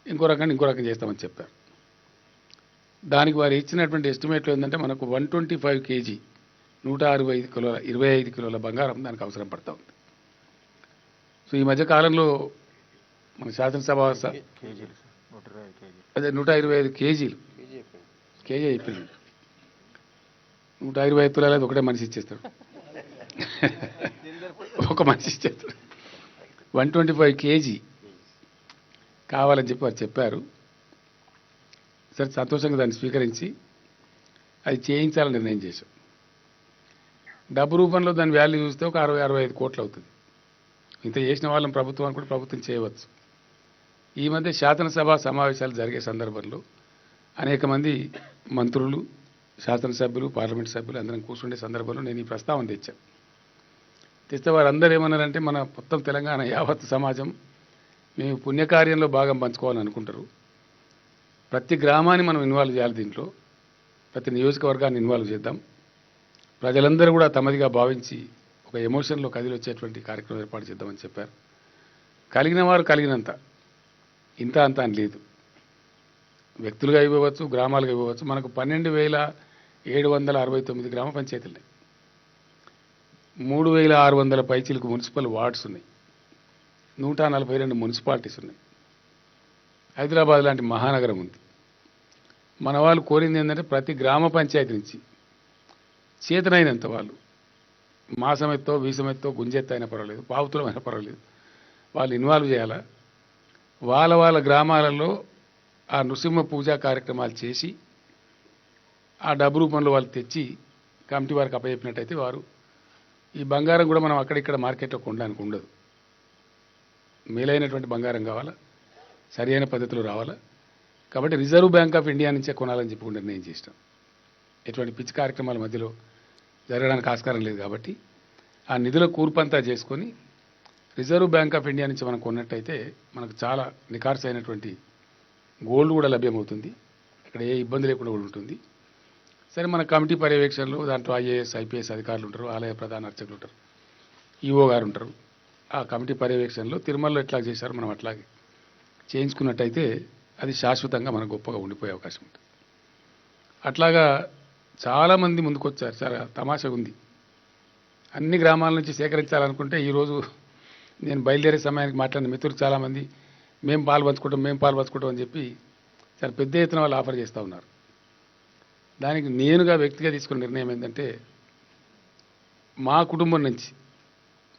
[SPEAKER 1] ఇంకో రకం చేస్తామని చెప్పారు. దానికి వారు ఇచ్చినటువంటి ఎస్టిమేట్లో ఏంటంటే మనకు 125 kg 165 కిలోల 25 కిలోల బంగారం దానికి అవసరం పడుతూ ఉంది. సో ఈ మధ్య కాలంలో మన శాసనసభ అదే 125 కేజీలు కేజీ అయిపోయింది. 125 తులాలు ఒకటే మనిషి ఇచ్చేస్తాడు, ఒక మనిషి ఇచ్చేస్తాడు. 125 kg కావాలని చెప్పి వారు చెప్పారు. సరే, సంతోషంగా దాన్ని స్వీకరించి అది చేయించాలని నిర్ణయం చేశాం. డబ్బు రూపంలో దాని వాల్యూ చూస్తే ఒక 60-65 కోట్లు అవుతుంది. ఇంత చేసిన వాళ్ళని ప్రభుత్వం కూడా ప్రభుత్వం చేయవచ్చు. ఈ మధ్య శాసనసభ సమావేశాలు జరిగే సందర్భంలో అనేక మంది మంత్రులు, శాసనసభ్యులు, పార్లమెంట్ సభ్యులు అందరం కూర్చుండే సందర్భంలో నేను ఈ ప్రస్తావన తెస్తే వారందరూ ఏమన్నారంటే, మన మొత్తం తెలంగాణ యావత్ సమాజం మేము పుణ్యకార్యంలో భాగం పంచుకోవాలని అనుకుంటారు, ప్రతి గ్రామాన్ని మనం ఇన్వాల్వ్ చేయాలి, దీంట్లో ప్రతి నియోజకవర్గాన్ని ఇన్వాల్వ్ చేద్దాం, ప్రజలందరూ కూడా తమదిగా భావించి ఒక ఎమోషన్లో కదిలి వచ్చేటువంటి కార్యక్రమం ఏర్పాటు చేద్దామని చెప్పారు. కలిగిన వారు కలిగినంత, ఇంత అంత అని లేదు, వ్యక్తులుగా ఇవ్వవచ్చు, గ్రామాలుగా ఇవ్వవచ్చు. మనకు 12,769 గ్రామ పంచాయతీలు. 3600 పైచిలకు మున్సిపల్ వార్డ్స్ ఉన్నాయి, 142 మున్సిపాలిటీస్ ఉన్నాయి, హైదరాబాద్ లాంటి మహానగరం ఉంది. మన వాళ్ళు కోరింది ఏంటంటే ప్రతి గ్రామ పంచాయతీ నుంచి చేతనైనంత వాళ్ళు మాసమెత్తో వీసమెత్తో గుంజెత్త అయినా పర్వాలేదు, పావుతులం అయినా పర్వాలేదు, వాళ్ళు ఇన్వాల్వ్ చేయాలా. వాళ్ళ గ్రామాలలో ఆ నృసింహ పూజా కార్యక్రమాలు చేసి ఆ డబ్బు రూపంలో వాళ్ళు తెచ్చి కమిటీ వారికి అప్పచెప్పినట్టయితే వారు ఈ బంగారం కూడా మనం అక్కడిక్కడ మార్కెట్లో కొనడానికి ఉండదు. మేలైనటువంటి బంగారం కావాలా, సరి అయిన పద్ధతిలో రావాలా. కాబట్టి రిజర్వ్ బ్యాంక్ ఆఫ్ ఇండియా నుంచే కొనాలని చెప్పి నిర్ణయం చేసినాం. ఎటువంటి పిచ్చి కార్యక్రమాల మధ్యలో జరగడానికి ఆస్కారం లేదు. కాబట్టి ఆ నిధుల కూర్పంతా చేసుకొని రిజర్వ్ బ్యాంక్ ఆఫ్ ఇండియా నుంచి మనం కొన్నట్టయితే మనకు చాలా నికార్స్ అయినటువంటి గోల్డ్ కూడా లభ్యమవుతుంది. ఇక్కడ ఏ ఇబ్బంది లేకుండా కూడా ఉంటుంది. సరే, మన కమిటీ పర్యవేక్షణలో దాంట్లో ఐఏఎస్ ఐపీఎస్ అధికారులు ఉంటారు, ఆలయ ప్రధాన అర్చకులు ఉంటారు, ఈఓ గారు ఉంటారు. ఆ కమిటీ పర్యవేక్షణలో తిరుమలలో ఎట్లా చేశారో మనం అట్లాగే చేయించుకున్నట్టయితే అది శాశ్వతంగా మనకు గొప్పగా ఉండిపోయే అవకాశం ఉంటుంది. అట్లాగా చాలామంది ముందుకొచ్చారు. చాలా తమాషగా ఉంది. అన్ని గ్రామాల నుంచి సేకరించాలనుకుంటే ఈరోజు నేను బయలుదేరే సమయానికి మాట్లాడిన మిత్రులు చాలామంది మేము పాలు పంచుకుంటాం అని చెప్పి చాలా పెద్ద ఎత్తున వాళ్ళు ఆఫర్ చేస్తూ ఉన్నారు. దానికి నేనుగా వ్యక్తిగా తీసుకున్న నిర్ణయం ఏంటంటే మా కుటుంబం నుంచి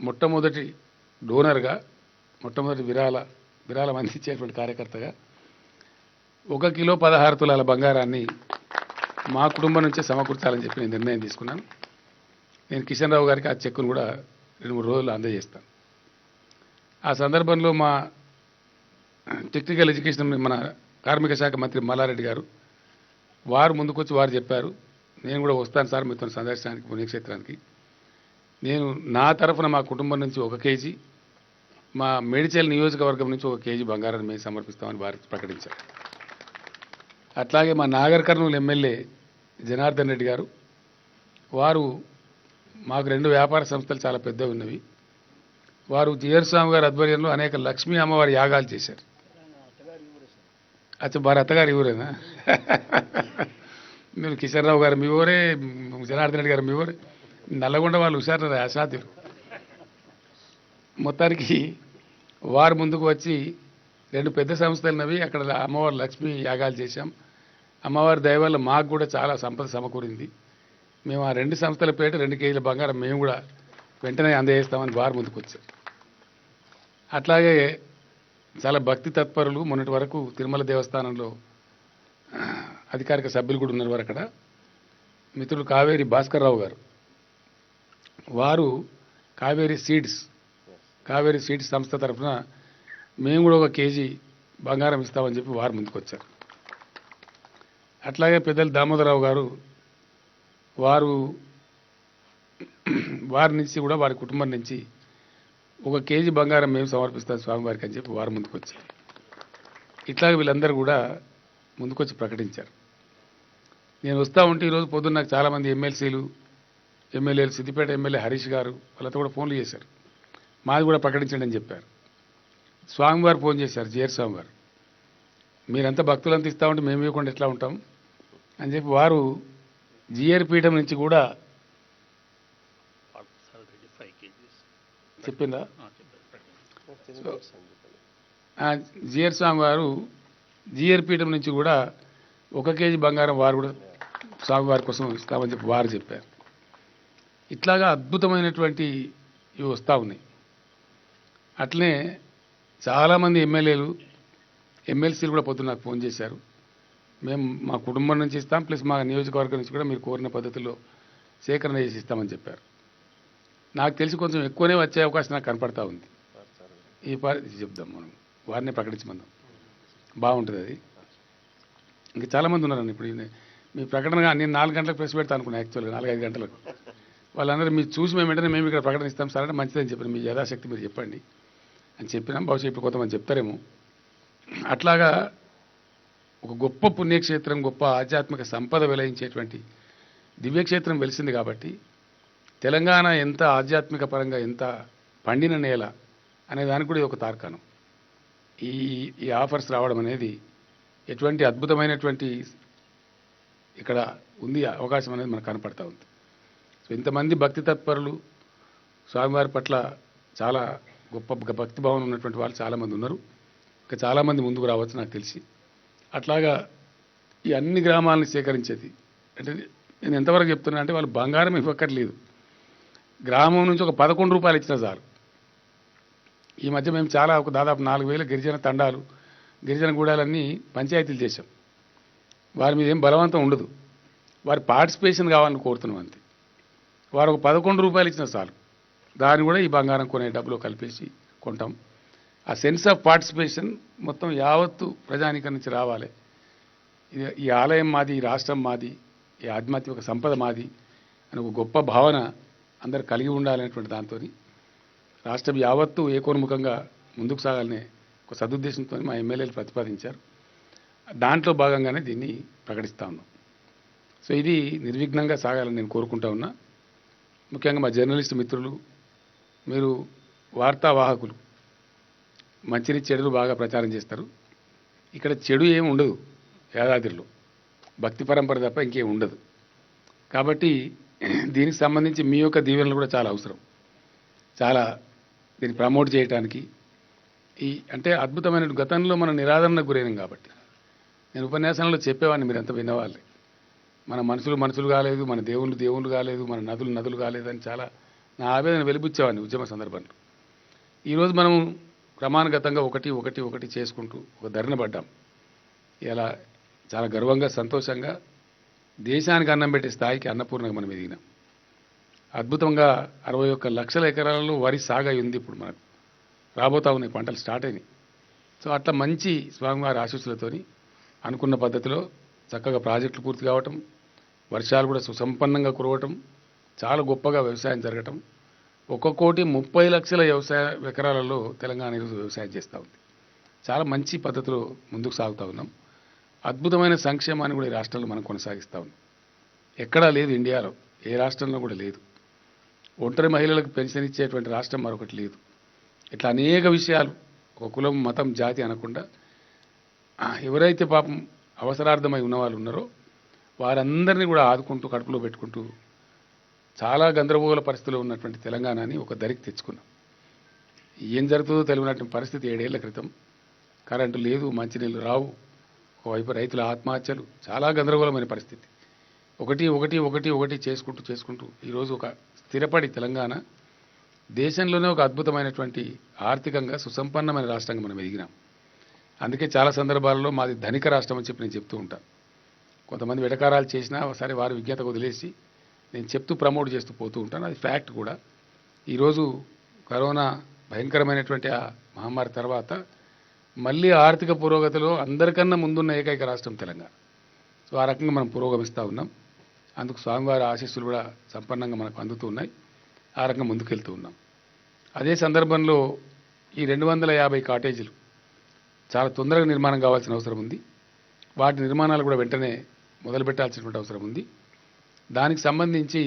[SPEAKER 1] మొట్టమొదటి డోనర్గా, మొట్టమొదటి విరాళం అందించేటువంటి కార్యకర్తగా 1 కిలో 16 తులాల బంగారాన్ని మా కుటుంబం నుంచే సమకూర్చాలని చెప్పి నేను నిర్ణయం తీసుకున్నాను. నేను కిషన్ రావు గారికి ఆ చెక్కును కూడా 2-3 రోజుల్లో అందజేస్తాను. ఆ సందర్భంలో మా టెక్నికల్ ఎడ్యుకేషన్ మన కార్మిక శాఖ మంత్రి మల్లారెడ్డి గారు వారు ముందుకొచ్చి వారు చెప్పారు, నేను కూడా వస్తాను సార్ మీతో సందర్శనానికి పుణ్యక్షేత్రానికి. నేను నా తరఫున మా కుటుంబం నుంచి 1 కేజీ, మా మేడ్చల్ నియోజకవర్గం నుంచి 1 కేజీ బంగారాన్ని మేము సమర్పిస్తామని వారు ప్రకటించారు. అట్లాగే మా నాగర్ కర్నూలు ఎమ్మెల్యే జనార్దన్ రెడ్డి గారు వారు మాకు 2 వ్యాపార సంస్థలు చాలా పెద్దవి ఉన్నవి. వారు జిఆర్ స్వామి గారి ఆధ్వర్యంలో అనేక లక్ష్మీ అమ్మవారి యాగాలు చేశారు. వారి అత్తగారు ఊరేనా? మీరు కిషన్ రావు గారు మీ ఊరే, జనార్దన్ రెడ్డి గారు మీ ఊరే. నల్లగొండ వాళ్ళు హుషారు అసాధ్యులు. మొత్తానికి వారు ముందుకు వచ్చి 2 పెద్ద సంస్థలు ఉన్నవి, అక్కడ అమ్మవారు లక్ష్మీ యాగాలు చేశాం. అమ్మవారి దయ వల్ల మాకు కూడా చాలా సంపద సమకూరింది. మేము ఆ 2 సంస్థల పేట 2 కేజీల బంగారం మేము కూడా వెంటనే అందజేస్తామని వారు ముందుకు వచ్చారు. అట్లాగే చాలా భక్తి తత్పరులు మొన్నటి వరకు తిరుమల దేవస్థానంలో అధికారిక సభ్యులు కూడా ఉన్నారు. అక్కడ మిత్రులు కావేరి భాస్కర్ రావు గారు వారు కావేరి సీడ్స్ సంస్థ తరఫున మేము కూడా 1 కేజీ బంగారం ఇస్తామని చెప్పి వారు ముందుకొచ్చారు. అట్లాగే పెద్దలు దామోదరరావు గారు వారి నుంచి కూడా వారి కుటుంబం నుంచి 1 కేజీ బంగారం మేము సమర్పిస్తాం స్వామివారికి అని చెప్పి వారు ముందుకొచ్చారు. ఇట్లాగే వీళ్ళందరూ కూడా ముందుకొచ్చి ప్రకటించారు. నేను వస్తూ ఉంటే ఈరోజు పొద్దున్న నాకు చాలామంది ఎమ్మెల్యేలు సిద్దిపేట ఎమ్మెల్యే హరీష్ గారు వాళ్ళతో కూడా ఫోన్లు చేశారు. మాది కూడా ప్రకటించండి అని చెప్పారు. స్వామివారు ఫోన్ చేశారు, జిఆర్ స్వామి గారు, మీరంతా భక్తులంతా ఇస్తూ ఉంటే మేము ఇవ్వకుండా ఎట్లా ఉంటాం అని చెప్పి వారు జిఆర్ పీఠం నుంచి కూడా చెప్పిందా. జిఆర్ స్వామి వారు జిఆర్ పీఠం నుంచి కూడా 1 కేజీ బంగారం వారు కూడా స్వామివారి కోసం ఇస్తామని చెప్పి వారు చెప్పారు. ఇట్లాగా అద్భుతమైనటువంటి ఇవి వస్తూ ఉన్నాయి. అట్లనే చాలామంది ఎమ్మెల్సీలు కూడా పొద్దున్న నాకు ఫోన్ చేశారు, మేము మా కుటుంబం నుంచి ఇస్తాం ప్లస్ మా నియోజకవర్గం నుంచి కూడా మీరు కోరిన పద్ధతిలో సేకరణ చేసి ఇస్తామని చెప్పారు. నాకు తెలిసి కొంచెం ఎక్కువనే వచ్చే అవకాశం నాకు కనపడతా ఉంది. ఈ చెప్దాం, మనం వారిని ప్రకటించమందాం, బాగుంటుంది అది. ఇంకా చాలామంది ఉన్నారండి. ఇప్పుడు మీ ప్రకటనగా నేను 4 గంటలకు ప్రెస్ పెడతా అనుకున్నాను, యాక్చువల్గా 4-5 గంటలకు. వాళ్ళందరూ మీరు చూసి మేము వెంటనే మేము ఇక్కడ ప్రకటన ఇస్తాం సార్ అంటే మంచిదని చెప్పారు. మీ యథాశక్తి మీరు చెప్పండి అని చెప్పినాం. బహుశా ఇప్పుడు కొంతమంది చెప్తారేమో. అట్లాగా ఒక గొప్ప పుణ్యక్షేత్రం, గొప్ప ఆధ్యాత్మిక సంపద వెలయించేటువంటి దివ్యక్షేత్రం వెలిసింది. కాబట్టి తెలంగాణ ఎంత ఆధ్యాత్మిక పరంగా ఎంత పండిన నేల అనే దానికి కూడా ఇది ఒక తార్కాణం. ఈ ఆఫర్స్ రావడం అనేది ఎటువంటి అద్భుతమైనటువంటి ఇక్కడ ఉంది అవకాశం అనేది మనకు కనపడతా ఉంది. సో ఇంతమంది భక్తి తత్పరులు స్వామివారి పట్ల చాలా గొప్ప భక్తిభావం ఉన్నటువంటి వాళ్ళు చాలామంది ఉన్నారు. ఇంకా చాలామంది ముందుకు రావచ్చు నాకు తెలిసి. అట్లాగా ఈ అన్ని గ్రామాలను సేకరించేది అంటే నేను ఎంతవరకు చెప్తున్నా అంటే వాళ్ళు బంగారం ఇవ్వక్కర్లేదు. గ్రామం నుంచి ఒక 11 రూపాయలు ఇచ్చినా చాలు. ఈ మధ్య మేము చాలా ఒక దాదాపు 4,000 గిరిజన తండాలు గిరిజన గూడాలన్నీ పంచాయతీలు చేశాం. వారి మీద ఏం బలవంతం ఉండదు, వారి పార్టిసిపేషన్ కావాలని కోరుతున్నాం అంతే. వారు ఒక 11 రూపాయలు ఇచ్చినా చాలు, దాన్ని కూడా ఈ బంగారం కొనే డబ్బులో కలిపేసి కొంటాం. ఆ సెన్స్ ఆఫ్ పార్టిసిపేషన్ మొత్తం యావత్తు ప్రజానికం నుంచి రావాలి. ఈ ఆలయం మాది, ఈ రాష్ట్రం మాది, ఈ ఆధ్యాత్మిక సంపద మాది అని ఒక గొప్ప భావన అందరు కలిగి ఉండాలనేటువంటి దాంతో రాష్ట్రం యావత్తు ఏకోన్ముఖంగా ముందుకు సాగాలనే ఒక సదుద్దేశంతో మా ఎమ్మెల్యేలు ప్రతిపాదించారు. దాంట్లో భాగంగానే దీన్ని ప్రకటిస్తూ ఉన్నాం. సో ఇది నిర్విఘ్నంగా సాగాలని నేను కోరుకుంటా ఉన్నా. ముఖ్యంగా మా జర్నలిస్ట్ మిత్రులు, మీరు వార్తావాహకులు మంచిని చెడులు బాగా ప్రచారం చేస్తారు. ఇక్కడ చెడు ఏమి ఉండదు, యాదాద్రిలో భక్తి పరంపర తప్ప ఇంకేం ఉండదు. కాబట్టి దీనికి సంబంధించి మీ యొక్క దీవెనలు కూడా చాలా అవసరం. చాలా దీన్ని ప్రమోట్ చేయడానికి ఈ అంటే అద్భుతమైన గతంలో మనం నిరాదరణకు గురైనాం. కాబట్టి నేను ఉపన్యాసంలో చెప్పేవాడిని, మీరంతా విన్నవాళ్ళే. మన మనుషులు కాలేదు, మన దేవుళ్ళు కాలేదు, మన నదులు కాలేదు అని చాలా నా ఆవేదన వెలిబుచ్చేవాడిని ఉద్యమ సందర్భంలో. ఈరోజు మనం క్రమానుగతంగా ఒకటి చేసుకుంటూ ఒక ధరణ పడ్డాం. ఇలా చాలా గర్వంగా సంతోషంగా దేశానికి అన్నం పెట్టే స్థాయికి అన్నపూర్ణగా మనం ఎదిగినాం. అద్భుతంగా 61 లక్షల ఎకరాలలో వరి సాగు ఉంది. ఇప్పుడు మనకు రాబోతా ఉన్నాయి, పంటలు స్టార్ట్ అయినాయి. సో అట్లా మంచి స్వామివారి ఆశీస్సులతోని అనుకున్న పద్ధతిలో చక్కగా ప్రాజెక్టులు పూర్తి కావటం, వర్షాలు కూడా సుసంపన్నంగా కురవటం, చాలా గొప్పగా వ్యవసాయం జరగటం. 1,30,00,000 వ్యవసాయ ఎకరాలలో తెలంగాణ ఈరోజు వ్యవసాయం చేస్తూ ఉంది. చాలా మంచి పద్ధతిలో ముందుకు సాగుతూ ఉన్నాం. అద్భుతమైన సంక్షేమాన్ని కూడా ఈ రాష్ట్రంలో మనం కొనసాగిస్తూ ఉన్నాం. ఎక్కడా లేదు, ఇండియాలో ఏ రాష్ట్రంలో కూడా లేదు. ఒంటరి మహిళలకు పెన్షన్ ఇచ్చేటువంటి రాష్ట్రం మరొకటి లేదు. ఇట్లా అనేక విషయాలు ఒక కులం, మతం, జాతి అనకుండా ఎవరైతే పాపం అవసరార్థమై ఉన్నవాళ్ళు ఉన్నారో వారందరినీ కూడా ఆదుకుంటూ కడుపులో పెట్టుకుంటూ చాలా గందరగోళ పరిస్థితిలో ఉన్నటువంటి తెలంగాణని ఒక దరికి తెచ్చుకున్నాం. ఏం జరుగుతుందో తెలియనటువంటి పరిస్థితి 7 ఏళ్ల క్రితం. కరెంటు లేదు, మంచినీళ్ళు రావు, ఒకవైపు రైతుల ఆత్మహత్యలు, చాలా గందరగోళమైన పరిస్థితి. ఒకటి చేసుకుంటూ ఈరోజు ఒక స్థిరపడి తెలంగాణ దేశంలోనే ఒక అద్భుతమైనటువంటి ఆర్థికంగా సుసంపన్నమైన రాష్ట్రంగా మనం ఎదిగినాం. అందుకే చాలా సందర్భాల్లో మాది ధనిక రాష్ట్రం అని చెప్పి నేను చెప్తూ ఉంటాను. కొంతమంది వెటకారాలు చేసినా ఒకసారి వారి విజ్ఞతకు వదిలేసి నేను చెప్తూ ప్రమోట్ చేస్తూ పోతూ ఉంటాను. అది ఫ్యాక్ట్ కూడా. ఈరోజు కరోనా భయంకరమైనటువంటి ఆ మహమ్మారి తర్వాత మళ్ళీ ఆర్థిక పురోగతిలో అందరికన్నా ముందున్న ఏకైక రాష్ట్రం తెలంగాణ. సో ఆ రకంగా మనం పురోగమిస్తూ ఉన్నాం. అందుకు స్వామివారి ఆశీస్సులు కూడా సంపన్నంగా మనకు అందుతూ ఉన్నాయి. ఆ రకంగా ముందుకెళ్తూ ఉన్నాం. అదే సందర్భంలో ఈ 250 కాటేజీలు చాలా తొందరగా నిర్మాణం కావాల్సిన అవసరం ఉంది. వాటి నిర్మాణాలు కూడా వెంటనే మొదలు పెట్టాల్సినటువంటి అవసరం ఉంది. దానికి సంబంధించి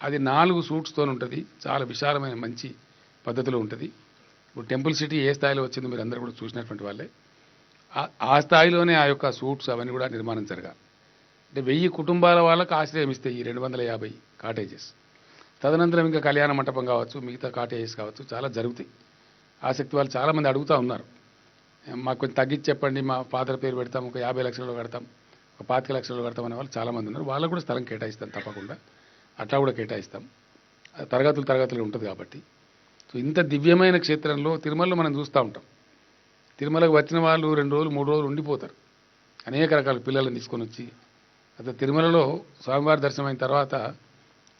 [SPEAKER 1] అది 4 సూట్స్తో ఉంటుంది. చాలా విశాలమైన మంచి పద్ధతిలో ఉంటుంది. ఇప్పుడు టెంపుల్ సిటీ ఏ స్థాయిలో వచ్చిందో మీరు అందరూ కూడా చూసినటువంటి వాళ్ళే. ఆ స్థాయిలోనే ఆ యొక్క సూట్స్ అవన్నీ కూడా నిర్మాణం జరగాలి. అంటే 1000 కుటుంబాల వాళ్ళకు ఆశ్రయం ఇస్తాయి ఈ 250 కాటేజెస్. తదనంతరం ఇంకా కళ్యాణ మంటపం కావచ్చు, మిగతా కాటేజెస్ కావచ్చు, చాలా జరుగుతాయి. ఆసక్తి వాళ్ళు చాలామంది అడుగుతూ ఉన్నారు, మాకు కొంచెం తగ్గించి చెప్పండి, మా ఫాదర్ పేరు పెడతాం, ఒక 50 లక్షలు కడతాం, ఒక 25 లక్షలు కడతాం అనే వాళ్ళు చాలామంది ఉన్నారు. వాళ్ళకు కూడా స్థలం కేటాయిస్తాం తప్పకుండా. అట్లా కూడా కేటాయిస్తాం. తరగతులు ఉంటుంది కాబట్టి. సో ఇంత దివ్యమైన క్షేత్రంలో తిరుమలలో మనం చూస్తూ ఉంటాం. తిరుమలకు వచ్చిన వాళ్ళు 2 రోజులు 3 రోజులు ఉండిపోతారు. అనేక రకాల పిల్లలను తీసుకొని వచ్చి అదే తిరుమలలో స్వామివారి దర్శనం అయిన తర్వాత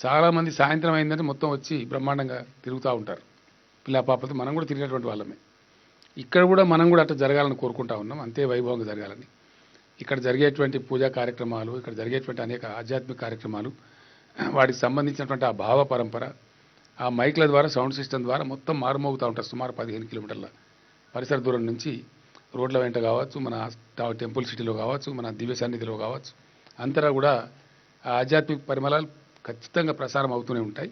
[SPEAKER 1] చాలామంది సాయంత్రం అయిందంటే మొత్తం వచ్చి బ్రహ్మాండంగా తిరుగుతూ ఉంటారు. పిల్లాపాపలతో మనం కూడా తిరిగినటువంటి వాళ్ళమే. ఇక్కడ కూడా మనం కూడా అట్లా జరగాలని కోరుకుంటా ఉన్నాం. అంతే వైభవంగా జరగాలని. ఇక్కడ జరిగేటువంటి పూజా కార్యక్రమాలు, ఇక్కడ జరిగేటువంటి అనేక ఆధ్యాత్మిక కార్యక్రమాలు, వాటికి సంబంధించినటువంటి ఆ భావ పరంపర, ఆ మైక్ల ద్వారా, సౌండ్ సిస్టమ్ ద్వారా మొత్తం మారుమోగుతూ ఉంటారు. సుమారు 15 కిలోమీటర్ల పరిసర దూరం నుంచి రోడ్ల వెంట కావచ్చు, మన టెంపుల్ సిటీలో కావచ్చు, మన దివ్య సన్నిధిలో కావచ్చు, అంతటా కూడా ఆ ఆధ్యాత్మిక పరిమళాలు ఖచ్చితంగా ప్రసారం అవుతూనే ఉంటాయి.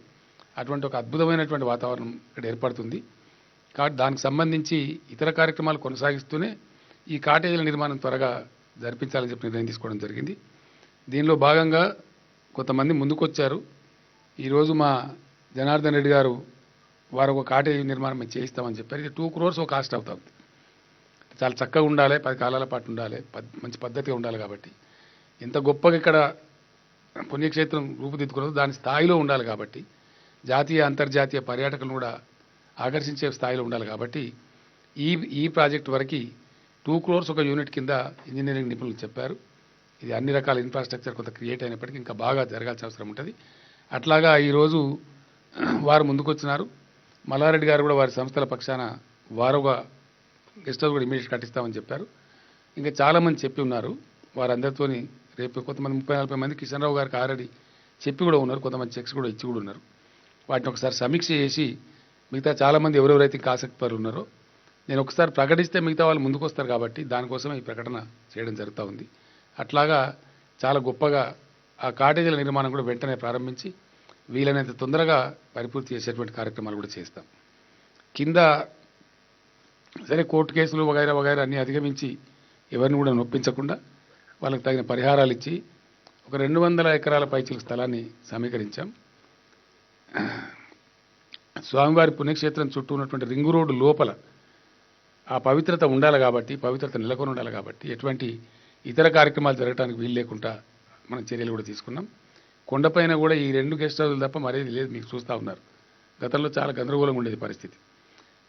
[SPEAKER 1] అటువంటి ఒక అద్భుతమైనటువంటి వాతావరణం ఇక్కడ ఏర్పడుతుంది. కాబట్టి దానికి సంబంధించి ఇతర కార్యక్రమాలు కొనసాగిస్తూనే ఈ కాటేజీల నిర్మాణం త్వరగా జరిపించాలని చెప్పి నిర్ణయం తీసుకోవడం జరిగింది. దీనిలో భాగంగా కొంతమంది ముందుకొచ్చారు. ఈరోజు మా జనార్దన్ రెడ్డి గారు వారు ఒక కాటేజ్ నిర్మాణం మేము చేయిస్తామని చెప్పారు. ఇది 2 crores ఒక కాస్ట్ అవుతుంది. చాలా చక్కగా ఉండాలి, 10 కాలాల పాటు ఉండాలి, మంచి పద్ధతిగా ఉండాలి. కాబట్టి ఇంత గొప్పగా ఇక్కడ పుణ్యక్షేత్రం రూపుదిద్దుకున్నదో దాని స్థాయిలో ఉండాలి. కాబట్టి జాతీయ అంతర్జాతీయ పర్యాటకులను కూడా ఆకర్షించే స్థాయిలో ఉండాలి. కాబట్టి ఈ ప్రాజెక్టు వరకు 2 crores ఒక యూనిట్ కింద ఇంజనీరింగ్ నిపుణులు చెప్పారు. ఇది అన్ని రకాల ఇన్ఫ్రాస్ట్రక్చర్ కొంత క్రియేట్ అయినప్పటికీ ఇంకా బాగా జరగాల్సిన అవసరం ఉంటుంది. అట్లాగా ఈరోజు వారు ముందుకొచ్చినారు. మల్లారెడ్డి గారు కూడా వారి సంస్థల పక్షాన వారు ఒక గెస్ట్ హౌస్ కూడా ఇమీడియట్ కట్టిస్తామని చెప్పారు. ఇంకా చాలామంది చెప్పి ఉన్నారు. వారందరితోని రేపు కొంతమంది 30-40 మంది కిషన్ రావు గారికి ఆల్రెడీ చెప్పి కూడా ఉన్నారు. కొంతమంది చెక్స్ కూడా ఇచ్చి కూడా ఉన్నారు. వాటిని ఒకసారి సమీక్ష చేసి మిగతా చాలామంది ఎవరెవరైతే ఇంకా ఆసక్తిపరులు ఉన్నారో నేను ఒకసారి ప్రకటిస్తే మిగతా వాళ్ళు ముందుకు వస్తారు. కాబట్టి దానికోసం ఈ ప్రకటన చేయడం జరుగుతూ ఉంది. అట్లాగా చాలా గొప్పగా ఆ కాటేజీల నిర్మాణం కూడా వెంటనే ప్రారంభించి వీలైనంత తొందరగా పరిపూర్తి చేసేటువంటి కార్యక్రమాలు కూడా చేస్తాం. కింద సరే కోర్టు కేసులు వగైరా వగైరా అన్నీ అధిగమించి ఎవరిని కూడా నొప్పించకుండా వాళ్ళకి తగిన పరిహారాలు ఇచ్చి ఒక 200 ఎకరాల పైచిల స్థలాన్ని సమీకరించాం. స్వామివారి పుణ్యక్షేత్రం చుట్టూ ఉన్నటువంటి రింగు రోడ్డు లోపల ఆ పవిత్రత ఉండాలి. కాబట్టి పవిత్రత నెలకొని ఉండాలి. కాబట్టి ఎటువంటి ఇతర కార్యక్రమాలు జరగడానికి వీలు లేకుండా మనం చర్యలు కూడా తీసుకున్నాం. కొండపైన కూడా ఈ 2 గెస్ట్ హౌస్లు తప్ప మరేది లేదు. మీకు చూస్తూ ఉన్నారు. గతంలో చాలా గందరగోళంగా ఉండేది పరిస్థితి.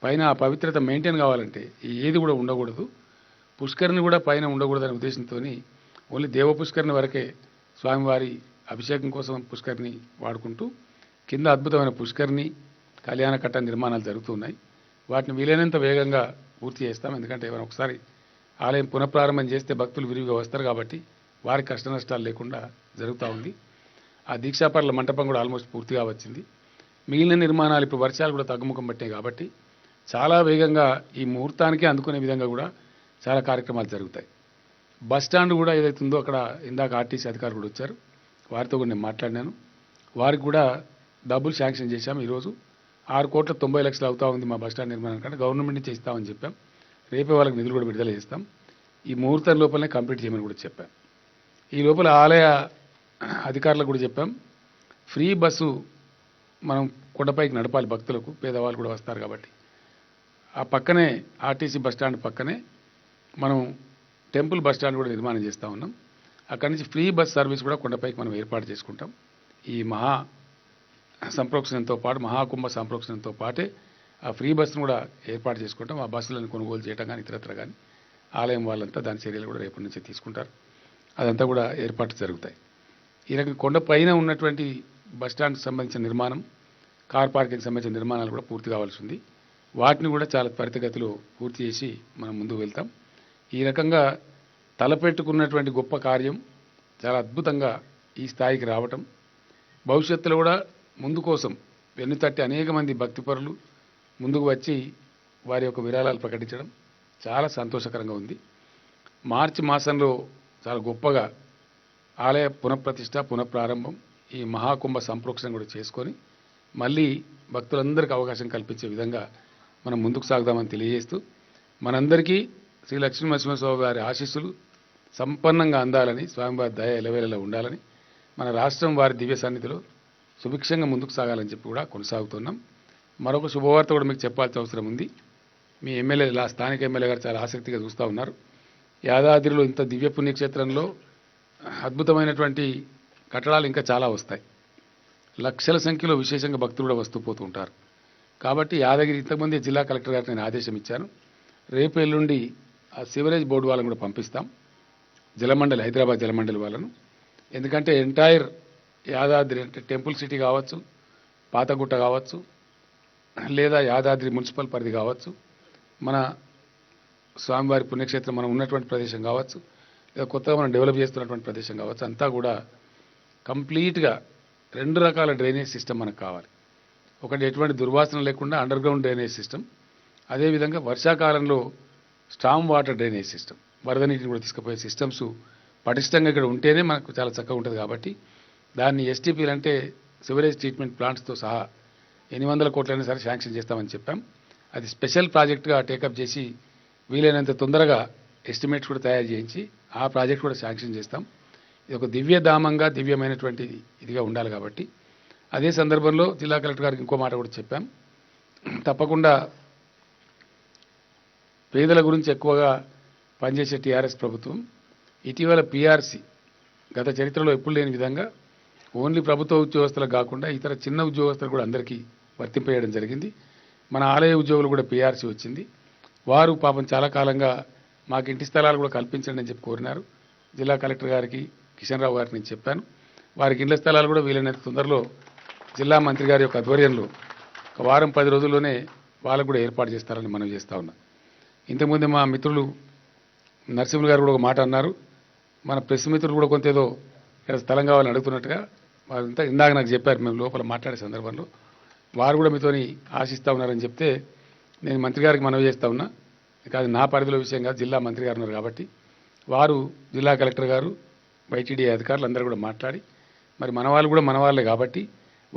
[SPEAKER 1] పైన ఆ పవిత్రత మెయింటైన్ కావాలంటే ఏది కూడా ఉండకూడదు. పుష్కరిణి కూడా పైన ఉండకూడదనే ఉద్దేశంతో ఓన్లీ దేవ పుష్కరిణి వరకే స్వామివారి అభిషేకం కోసం పుష్కరిణి వాడుకుంటూ కింద అద్భుతమైన పుష్కరిణి కళ్యాణ కట్ట నిర్మాణాలు జరుగుతున్నాయి. వాటిని వీలైనంత వేగంగా పూర్తి చేస్తాం. ఎందుకంటే ఏమైనా ఒకసారి ఆలయం పునఃప్రారంభం చేస్తే భక్తులు విరివిగా వస్తారు. కాబట్టి వారికి కష్ట నష్టాలు లేకుండా జరుగుతూ ఉంది. ఆ దీక్షాపరుల మంటపం కూడా ఆల్మోస్ట్ పూర్తిగా వచ్చింది. మిగిలిన నిర్మాణాలు ఇప్పుడు వర్షాలు కూడా తగ్గుముఖం పట్టాయి. కాబట్టి చాలా వేగంగా ఈ ముహూర్తానికి అందుకునే విధంగా కూడా చాలా కార్యక్రమాలు జరుగుతాయి. బస్ స్టాండ్ కూడా ఏదైతే ఉందో అక్కడ ఇందాక ఆర్టీసీ అధికారులు కూడా వచ్చారు. వారితో కూడా నేను మాట్లాడినాను. వారికి కూడా డబ్బులు శాంక్షన్ చేశాం. ఈరోజు 6,90,00,000 అవుతా ఉంది మా బస్ స్టాండ్ నిర్మాణం కంటే గవర్నమెంట్ నుంచి ఇస్తామని చెప్పాం. రేపే వాళ్ళకి నిధులు కూడా విడుదల చేస్తాం. ఈ ముహూర్తం లోపలనే కంప్లీట్ చేయమని కూడా చెప్పాం. ఈ లోపల ఆలయ అధికారులకు కూడా చెప్పాం. ఫ్రీ బస్సు మనం కొండపైకి నడపాలి. భక్తులకు పేదవాళ్ళు కూడా వస్తారు. కాబట్టి ఆ పక్కనే ఆర్టీసీ బస్ స్టాండ్ పక్కనే మనం టెంపుల్ బస్ స్టాండ్ కూడా నిర్మాణం చేస్తూ ఉన్నాం. అక్కడి నుంచి ఫ్రీ బస్ సర్వీస్ కూడా కొండపైకి మనం ఏర్పాటు చేసుకుంటాం. ఈ మహా సంప్రోక్షణంతో పాటు మహాకుంభ సంప్రోక్షణంతో పాటే ఆ ఫ్రీ బస్సును కూడా ఏర్పాటు చేసుకుంటాం. ఆ బస్సులను కొనుగోలు చేయడం కానీ ఇతరత్ర కానీ ఆలయం వాళ్ళంతా దాని చర్యలు కూడా రేపటి నుంచి తీసుకుంటారు. అదంతా కూడా ఏర్పాట్లు జరుగుతాయి. ఈ రకంగా కొండ పైన ఉన్నటువంటి బస్ స్టాండ్కి సంబంధించిన నిర్మాణం, కార్ పార్కింగ్కి సంబంధించిన నిర్మాణాలు కూడా పూర్తి కావాల్సి ఉంది. వాటిని కూడా చాలా త్వరితగతిలో పూర్తి చేసి మనం ముందుకు వెళ్తాం. ఈ రకంగా తలపెట్టుకున్నటువంటి గొప్ప కార్యం చాలా అద్భుతంగా ఈ స్థాయికి రావటం, భవిష్యత్తులో కూడా ముందు కోసం వెన్నుతట్టి అనేక మంది భక్తిపరులు ముందుకు వచ్చి వారి యొక్క విరాళాలు ప్రకటించడం చాలా సంతోషకరంగా ఉంది. మార్చి మాసంలో చాలా గొప్పగా ఆలయ పునఃప్రతిష్ఠ పునఃప్రారంభం ఈ మహాకుంభ సంప్రోక్షణ కూడా చేసుకొని మళ్ళీ భక్తులందరికీ అవకాశం కల్పించే విధంగా మనం ముందుకు సాగుదామని తెలియజేస్తూ మనందరికీ శ్రీ లక్ష్మీ నరసింహస్వామి వారి ఆశీస్సులు సంపన్నంగా అందాలని, స్వామివారి దయ ఎలవేళలా ఉండాలని, మన రాష్ట్రం వారి దివ్య సన్నిధిలో సుభిక్షంగా ముందుకు సాగాలని చెప్పి కూడా కొనసాగుతున్నాం. మరొక శుభవార్త కూడా మీకు చెప్పాల్సిన అవసరం ఉంది. మీ ఎమ్మెల్యే స్థానిక ఎమ్మెల్యే గారు చాలా ఆసక్తిగా చూస్తూ ఉన్నారు. యాదాద్రిలో ఇంత దివ్య పుణ్యక్షేత్రంలో అద్భుతమైనటువంటి కట్టడాలు ఇంకా చాలా వస్తాయి. లక్షల సంఖ్యలో విశేషంగా భక్తులు కూడా వస్తూ పోతూ ఉంటారు. కాబట్టి యాదగిరి ఇంతకుముందే జిల్లా కలెక్టర్ గారికి నేను ఆదేశం ఇచ్చాను. రేపు ఎల్లుండి ఆ సివరేజ్ బోర్డు వాళ్ళని కూడా పంపిస్తాం, జలమండలి హైదరాబాద్ జలమండలి వాళ్ళను. ఎందుకంటే ఎంటైర్ యాదాద్రి అంటే టెంపుల్ సిటీ కావచ్చు, పాతగుట్ట కావచ్చు, లేదా యాదాద్రి మున్సిపల్ పరిధి కావచ్చు, మన స్వామివారి పుణ్యక్షేత్రం మనం ఉన్నటువంటి ప్రదేశం కావచ్చు, లేదా కొత్తగా మనం డెవలప్ చేస్తున్నటువంటి ప్రదేశం కావచ్చు, అంతా కూడా కంప్లీట్గా 2 రకాల డ్రైనేజ్ సిస్టమ్ మనకు కావాలి. ఒకటి ఎటువంటి దుర్వాసన లేకుండా అండర్ గ్రౌండ్ డ్రైనేజ్ సిస్టమ్, అదేవిధంగా వర్షాకాలంలో స్టామ్ వాటర్ డ్రైనేజ్ సిస్టమ్, వరద నీటిని కూడా తీసుకుపోయే సిస్టమ్స్ పటిష్టంగా ఇక్కడ ఉంటేనే మనకు చాలా చక్కగా ఉంటుంది. కాబట్టి దాన్ని ఎస్టీపీలు అంటే సివరేజ్ ట్రీట్మెంట్ ప్లాంట్స్తో సహా 800 కోట్లైనా సరే శాంక్షన్ చేస్తామని చెప్పాం. అది స్పెషల్ ప్రాజెక్టుగా టేకప్ చేసి వీలైనంత తొందరగా ఎస్టిమేట్స్ కూడా తయారు చేయించి ఆ ప్రాజెక్ట్ కూడా శాంక్షన్ చేస్తాం. ఇది ఒక దివ్యధామంగా దివ్యమైనటువంటి ఇదిగా ఉండాలి. కాబట్టి అదే సందర్భంలో జిల్లా కలెక్టర్ గారికి ఇంకో మాట కూడా చెప్పాం. తప్పకుండా పేదల గురించి ఎక్కువగా పనిచేసే టీఆర్ఎస్ ప్రభుత్వం ఇటీవల పీఆర్సీ గత చరిత్రలో ఎప్పుడు లేని విధంగా ఓన్లీ ప్రభుత్వ ఉద్యోగస్తులకు కాకుండా ఇతర చిన్న ఉద్యోగస్తులు కూడా అందరికీ వర్తింపజేయడం జరిగింది. మన ఆలయ ఉద్యోగులు కూడా పీఆర్సీ వచ్చింది. వారు పాపం చాలా కాలంగా మాకు ఇంటి స్థలాలు కూడా కల్పించండి అని చెప్పి కోరినారు. జిల్లా కలెక్టర్ గారికి కిషన్ రావు గారికి నేను చెప్పాను. వారికి ఇళ్ల స్థలాలు కూడా వీలైనంత తొందరలో జిల్లా మంత్రి గారి యొక్క ఆధ్వర్యంలో ఒక వారం 10 రోజుల్లోనే వాళ్ళకు కూడా ఏర్పాటు చేస్తారని మనం చేస్తూ ఉన్నాం. ఇంతకుముందు మా మిత్రులు నరసింహులు గారు కూడా ఒక మాట అన్నారు. మన ప్రెస్ మిత్రులు కూడా కొంత ఏదో ఇక్కడ స్థలం కావాలని అడుగుతున్నట్టుగా వారంతా ఇందాక నాకు చెప్పారు. మేము లోపల మాట్లాడే సందర్భంలో వారు కూడా మీతోని ఆశిస్తూ ఉన్నారని చెప్తే నేను మంత్రి గారికి మనవి చేస్తూ ఉన్నా. ఇక అది నా పరిధిలో విషయం కాదు, జిల్లా మంత్రి గారు ఉన్నారు కాబట్టి వారు జిల్లా కలెక్టర్ గారు వైటీడీ అధికారులు అందరూ కూడా మాట్లాడి మరి మన వాళ్ళు కూడా మన వాళ్ళే కాబట్టి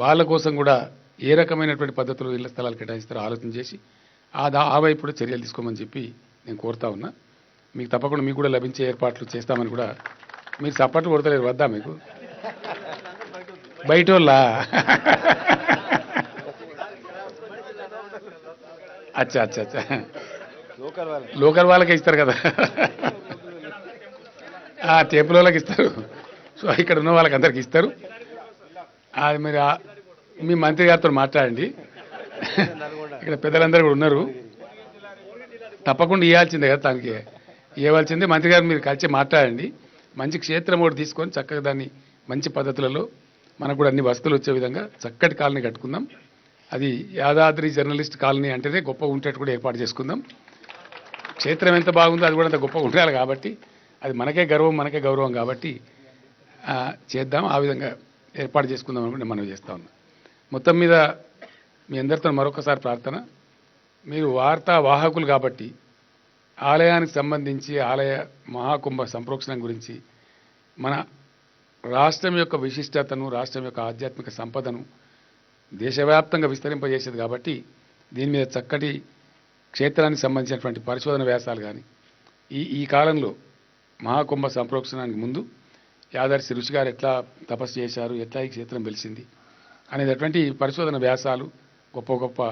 [SPEAKER 1] వాళ్ళ కోసం కూడా ఏ రకమైనటువంటి పద్ధతులు ఇళ్ల స్థలాలు కేటాయిస్తారో ఆలోచన చేసి ఆ వైపు కూడా చర్యలు తీసుకోమని చెప్పి నేను కోరుతా ఉన్నా. మీకు తప్పకుండా మీకు కూడా లభించే ఏర్పాట్లు చేస్తామని కూడా మీరు సపోర్ట్ కొడతలేరు వద్దా మీకు బయట వాళ్ళా అచ్చా అచ్చా అచ్చా లోకల్ వాళ్ళకే ఇస్తారు కదా టేపుల వాళ్ళకి ఇస్తారు. సో ఇక్కడ ఉన్న వాళ్ళకి అందరికి ఇస్తారు. అది మీరు మీ మంత్రి గారితో మాట్లాడండి. ఇక్కడ పెద్దలందరూ కూడా ఉన్నారు. తప్పకుండా ఇవ్వాల్సిందే కదా, తనకి ఇవ్వాల్సిందే. మంత్రి గారు మీరు కలిసి మాట్లాడండి. మంచి క్షేత్రం ఒకటి తీసుకొని చక్కగా దాన్ని మంచి పద్ధతులలో మనకు కూడా అన్ని వసతులు వచ్చే విధంగా చక్కటి కాలనీ కట్టుకుందాం. అది యాదాద్రి జర్నలిస్ట్ కాలనీ అంటేనే గొప్ప ఉండేట్టు కూడా ఏర్పాటు చేసుకుందాం. క్షేత్రం ఎంత బాగుందో అది కూడా అంత గొప్పగా ఉండాలి కాబట్టి అది మనకే గర్వం మనకే గౌరవం కాబట్టి చేద్దాం. ఆ విధంగా ఏర్పాటు చేసుకుందాం అనుకుంటే మనం చేస్తూ ఉన్నాం. మొత్తం మీద మీ అందరితో మరొకసారి ప్రార్థన, మీరు వార్తా వాహకులు కాబట్టి ఆలయానికి సంబంధించి ఆలయ మహాకుంభ సంప్రోక్షణం గురించి మన రాష్ట్రం యొక్క విశిష్టతను రాష్ట్రం యొక్క ఆధ్యాత్మిక సంపదను దేశవ్యాప్తంగా విస్తరింపజేసేది కాబట్టి దీని మీద చక్కటి క్షేత్రానికి సంబంధించినటువంటి పరిశోధన వ్యాసాలు కానీ ఈ కాలంలో మహాకుంభ సంప్రోక్షణానికి ముందు యాదర్శి ఋషి గారు ఎట్లా తపస్సు చేశారు, ఎట్లా ఈ క్షేత్రం వెలిసింది అనేటటువంటి పరిశోధన వ్యాసాలు గొప్ప గొప్ప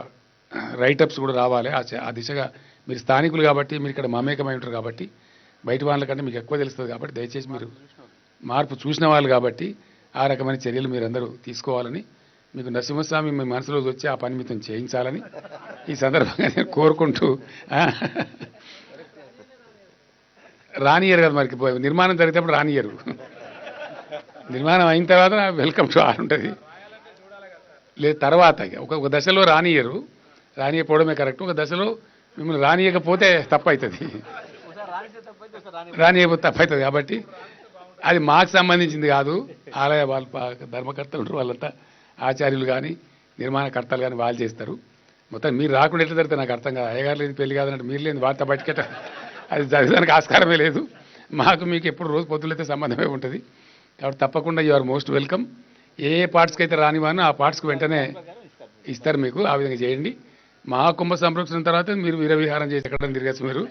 [SPEAKER 1] రైటప్స్ కూడా రావాలి. ఆ దిశగా మీరు స్థానికులు కాబట్టి మీరు ఇక్కడ మమేకమై ఉంటారు కాబట్టి బయట వాళ్ళకంటే మీకు ఎక్కువ తెలుస్తుంది కాబట్టి దయచేసి మీరు మార్పు చూసిన వాళ్ళు కాబట్టి ఆ రకమైన చర్యలు మీరందరూ తీసుకోవాలని మీకు నరసింహస్వామి మీ మనసులో వచ్చి ఆ పని మీతో చేయించాలని ఈ సందర్భంగా నేను కోరుకుంటూ రానియరు కదా మరి నిర్మాణం జరిగేటప్పుడు రానియరు. నిర్మాణం అయిన తర్వాత వెల్కమ్ టు ఆర్ ఉంటుంది. లేదు తర్వాత ఒక దశలో రానియకపోవడమే కరెక్ట్. ఒక దశలో మిమ్మల్ని రానియకపోతే తప్పు అవుతుంది, రానియకపోతే తప్పు అవుతుంది. కాబట్టి అది మాకు సంబంధించింది కాదు. ఆలయ వాళ్ళ ధర్మకర్తలు ఉంటారు, వాళ్ళంతా ఆచార్యులు కానీ నిర్మాణకర్తలు కానీ వాళ్ళు చేస్తారు. మొత్తం మీరు రాకుండా ఎట్లా జరిగితే నాకు అర్థం కాదు. అయ్యగారు లేని పెళ్లి కాదన్నట్టు మీరు లేని వార్త బయటకెట్ట అది జరగడానికి ఆస్కారమే లేదు. మాకు మీకు ఎప్పుడు రోజు పొద్దులైతే సంబంధమే ఉంటుంది. కాబట్టి తప్పకుండా యు ఆర్ మోస్ట్ వెల్కమ్. ఏ పార్ట్స్కి అయితే రానివానో ఆ పార్ట్స్కి వెంటనే ఇస్తారు మీకు. ఆ విధంగా చేయండి. మహాకుంభ సంరక్షణ తర్వాత మీరు వీరవిహారం చేసి ఎక్కడ తిరగచ్చు, మీరు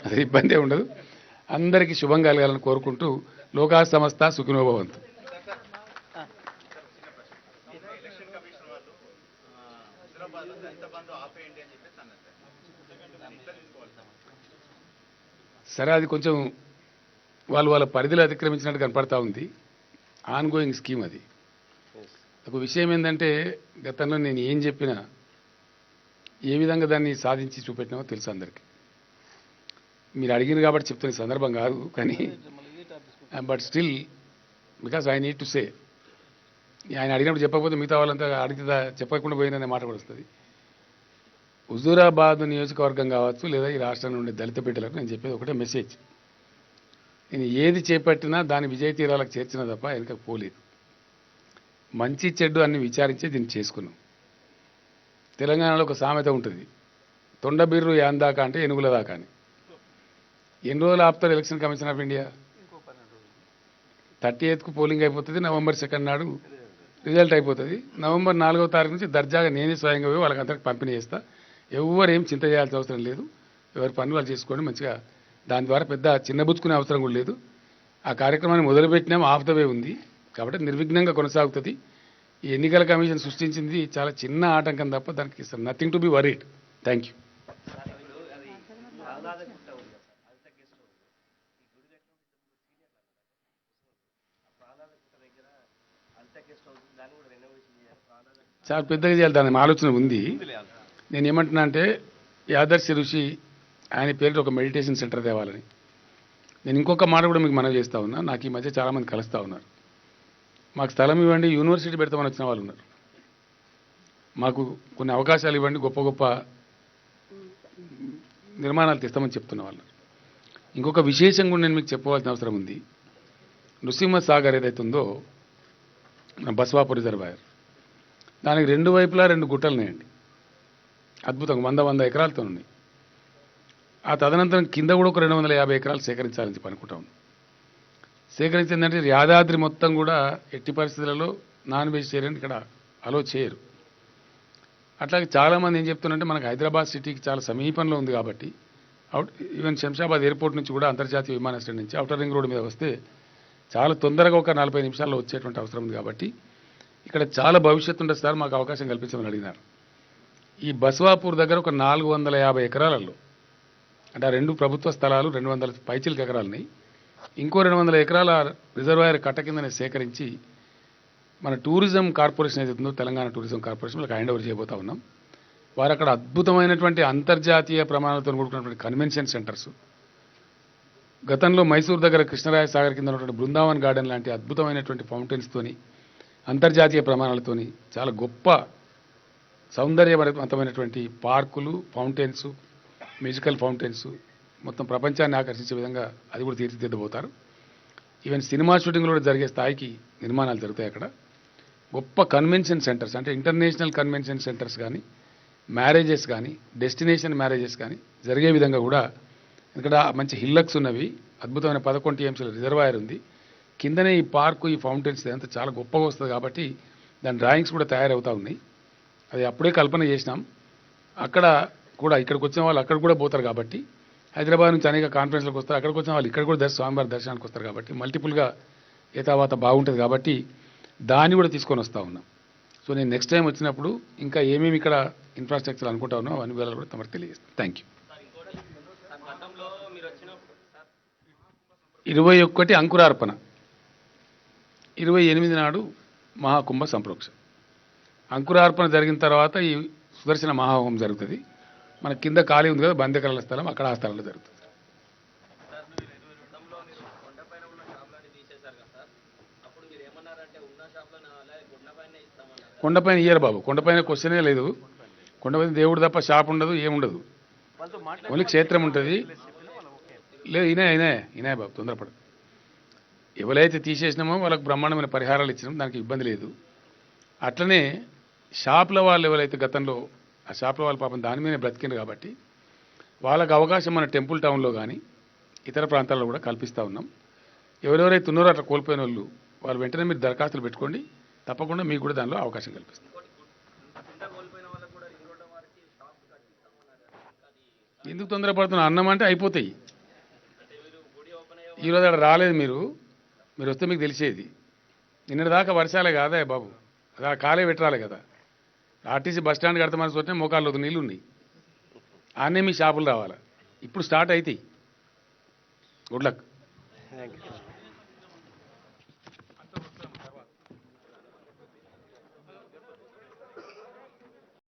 [SPEAKER 1] అది ఇబ్బందే ఉండదు. అందరికీ శుభం కలగాలని కోరుకుంటూ లోకా సమస్త సుఖినో భవంతు. సరే, అది కొంచెం వాళ్ళ పరిధిలో అతిక్రమించినట్టు కనపడతా ఉంది. ఆన్ గోయింగ్ స్కీమ్ అది. ఒక విషయం ఏంటంటే గతంలో నేను ఏం చెప్పినా ఏ విధంగా దాన్ని సాధించి చూపెట్టినామో తెలుసు అందరికీ. మీరు అడిగిన కాబట్టి చెప్తున్న సందర్భం కాదు కానీ but still because I need to say. ఆయన అడిగినప్పుడు చెప్పకపోతే మిగతా వాళ్ళంతా అడిగితే చెప్పకుండా పోయిందనే మాట కూడా వస్తుంది. హుజూరాబాద్ నియోజకవర్గం కావచ్చు లేదా ఈ రాష్ట్రం నుండి దళిత బిడ్డలకు నేను చెప్పేది ఒకటే మెసేజ్. నేను ఏది చేపట్టినా దాని విజయ తీరాలకు చేర్చిన తప్ప వెనక పోలేదు. మంచి చెడ్డు అన్ని విచారించే దీన్ని చేసుకున్నాం. తెలంగాణలో ఒక సామెత ఉంటుంది, తొండబిర్రు యాందాకా అంటే ఎనుగుల దాకా అని. ఎన్ని రోజులు ఆపుతారు ఎలక్షన్ కమిషన్ ఆఫ్ ఇండియా? 38కు పోలింగ్ అయిపోతుంది, నవంబర్ 2 నాడు రిజల్ట్ అయిపోతుంది. నవంబర్ 4వ తారీఖు నుంచి దర్జాగా నేనే స్వయంగా పోయి వాళ్ళకి అందరికి పంపిణీ చేస్తా. ఎవరు ఏం చింత చేయాల్సిన అవసరం లేదు. ఎవరి పనులు వాళ్ళు చేసుకోండి మంచిగా. దాని ద్వారా పెద్ద చిన్నబుచ్చుకునే అవసరం కూడా లేదు. ఆ కార్యక్రమాన్ని మొదలుపెట్టినాం, ఆఫ్ ద వే ఉంది కాబట్టి నిర్విఘ్నంగా కొనసాగుతుంది. ఈ ఎన్నికల కమిషన్ సృష్టించింది చాలా చిన్న ఆటంకం తప్ప దానికి nothing to be worried. Thank you. చాలా పెద్దగా చేయాలి, దాని ఆలోచన ఉంది. నేను ఏమంటున్నా అంటే యాదర్శి ఋషి ఆయన పేరుతో ఒక మెడిటేషన్ సెంటర్ తేవాలని. నేను ఇంకొక మాట కూడా మీకు మనవి చేస్తా ఉన్నా. నాకు ఈ మధ్య చాలామంది కలుస్తూ ఉన్నారు, మాకు స్థలం ఇవ్వండి, యూనివర్సిటీ పెడతామని వచ్చిన వాళ్ళు ఉన్నారు. మాకు కొన్ని అవకాశాలు ఇవ్వండి, గొప్ప గొప్ప నిర్మాణాలు తెస్తామని చెప్తున్న వాళ్ళు. ఇంకొక విశేషం కూడా నేను మీకు చెప్పవలసిన అవసరం ఉంది. నృసింహ సాగర్ ఏదైతే ఉందో మన బస్వాపూర్ రిజర్వాయర్, దానికి రెండు వైపులా 2 గుట్టలు ఉన్నాయండి. అద్భుతంగా 100 ఎకరాలతో ఉన్నాయి. ఆ తదనంతరం కింద కూడా ఒక 250 ఎకరాలు సేకరించాలని చెప్పి అనుకుంటా ఉన్నాం. సేకరించిందంటే యాదాద్రి మొత్తం కూడా ఎట్టి పరిస్థితులలో నాన్ వెజిటేరియన్ ఇక్కడ అలో చేయరు. అట్లాగే చాలామంది ఏం చెప్తున్నారంటే మనకు హైదరాబాద్ సిటీకి చాలా సమీపంలో ఉంది కాబట్టి ఈవెన్ శంషాబాద్ ఎయిర్పోర్ట్ నుంచి కూడా అంతర్జాతీయ విమానాశ్రయం నుంచి ఔటర్ రింగ్ రోడ్డు మీద వస్తే చాలా తొందరగా ఒక 40 నిమిషాల్లో వచ్చేటువంటి అవసరం ఉంది. కాబట్టి ఇక్కడ చాలా భవిష్యత్తు ఉంటుంది సార్, మాకు అవకాశం కల్పించమని అడిగినారు. ఈ బస్వాపూర్ దగ్గర ఒక 450 ఎకరాలలో అంటే 2 ప్రభుత్వ స్థలాలు 200 పైచిలకు ఎకరాలని ఇంకో 200 ఎకరాల రిజర్వాయర్ కట్ట కిందనే సేకరించి మన టూరిజం కార్పొరేషన్ ఏదైతుందో తెలంగాణ టూరిజం కార్పొరేషన్ వాళ్ళకి హ్యాండ్ ఓవర్ చేయబోతా ఉన్నాం. వారు అక్కడ అద్భుతమైనటువంటి అంతర్జాతీయ ప్రమాణాలతో కూడుకున్నటువంటి కన్వెన్షన్ సెంటర్స్, గతంలో మైసూర్ దగ్గర కృష్ణరాయ సాగర్ కింద ఉన్నటువంటి బృందావన్ గార్డెన్ లాంటి అద్భుతమైనటువంటి ఫౌంటైన్స్తోని అంతర్జాతీయ ప్రమాణాలతోని చాలా గొప్ప సౌందర్యవంతమైనటువంటి పార్కులు, ఫౌంటైన్స్, మ్యూజికల్ ఫౌంటైన్స్ మొత్తం ప్రపంచాన్ని ఆకర్షించే విధంగా అది కూడా తీర్చిదిద్దబోతారు. ఈవెన్ సినిమా షూటింగ్లు కూడా జరిగే స్థాయికి నిర్మాణాలు జరుగుతాయి అక్కడ. గొప్ప కన్వెన్షన్ సెంటర్స్ అంటే ఇంటర్నేషనల్ కన్వెన్షన్ సెంటర్స్ కానీ, మ్యారేజెస్ కానీ, డెస్టినేషన్ మ్యారేజెస్ కానీ జరిగే విధంగా కూడా ఇక్కడ మంచి హిల్లక్స్ ఉన్నవి, అద్భుతమైన 11 టీఎంసీల రిజర్వాయర్ ఉంది, కిందనే ఈ పార్కు, ఈ ఫౌంటైన్స్ ఇదంతా చాలా గొప్పగా వస్తుంది. కాబట్టి దాని డ్రాయింగ్స్ కూడా తయారవుతూ ఉన్నాయి. అది అప్పుడే కల్పన చేసినాం. అక్కడ కూడా ఇక్కడికి వచ్చిన వాళ్ళు అక్కడ కూడా పోతారు కాబట్టి, హైదరాబాద్ నుంచి అనేక కాన్ఫరెన్స్లకు వస్తారు, అక్కడికి వచ్చిన వాళ్ళు ఇక్కడ కూడా స్వామివారి దర్శనానికి వస్తారు కాబట్టి మల్టిపుల్గా ఏ తర్వాత బాగుంటుంది. కాబట్టి దాన్ని కూడా తీసుకొని వస్తూ ఉన్నాం. సో నేను నెక్స్ట్ టైం వచ్చినప్పుడు ఇంకా ఏమేమి ఇక్కడ ఇన్ఫ్రాస్ట్రక్చర్ అనుకుంటా ఉన్నాం అన్ని వివరాలు కూడా తమకు తెలియజేస్తాం. Thank you. 21 అంకురార్పణ, 28 నాడు మహాకుంభ సంప్రోక్ష. అంకురార్పణ జరిగిన తర్వాత ఈ సుదర్శన మహాహోమం జరుగుతుంది. మన కింద ఖాళీ ఉంది కదా బందెకరాల స్థలం, అక్కడ ఆ స్థలంలో జరుగుతుంది. కొండపైన ఇయ్యరు బాబు, కొండపైన క్వశ్చనే లేదు. కొండపైన దేవుడు తప్ప షాప్ ఉండదు, ఏముండదు, ఓన్లీ క్షేత్రం ఉంటుంది. లేదు ఇనే బాబు, తొందరపడు. ఎవరైతే తీసేసినామో వాళ్ళకు బ్రహ్మాండమైన పరిహారాలు ఇచ్చినాం, దానికి ఇబ్బంది లేదు. అట్లనే షాపుల వాళ్ళు ఎవరైతే గతంలో ఆ షాపుల వాళ్ళు పాపం దాని మీదనే బ్రతికిండ్రు కాబట్టి వాళ్ళకు అవకాశం మన టెంపుల్ టౌన్లో కానీ ఇతర ప్రాంతాల్లో కూడా కల్పిస్తూ ఉన్నాం. ఎవరెవరైతే ఉన్నారో అట్లా కోల్పోయిన వాళ్ళు వెంటనే మీరు దరఖాస్తులు పెట్టుకోండి, తప్పకుండా మీకు కూడా దానిలో అవకాశం కల్పిస్తాం. ఎందుకు తొందరపడుతున్నా, అన్నం అంటే అయిపోతాయి. ఈరోజు అక్కడ రాలేదు మీరు వస్తే మీకు తెలిసేది. నిన్నటి దాకా వర్షాలే కాదా బాబు, అలా కాలే పెట్టరాలే కదా. ఆర్టీసీ బస్ స్టాండ్ కడతామని చూస్తే మోకాళ్ళు నీళ్ళు ఉన్నాయి, ఆనే మీ షాపులు రావాలా. ఇప్పుడు స్టార్ట్ అవుతాయి. Good luck.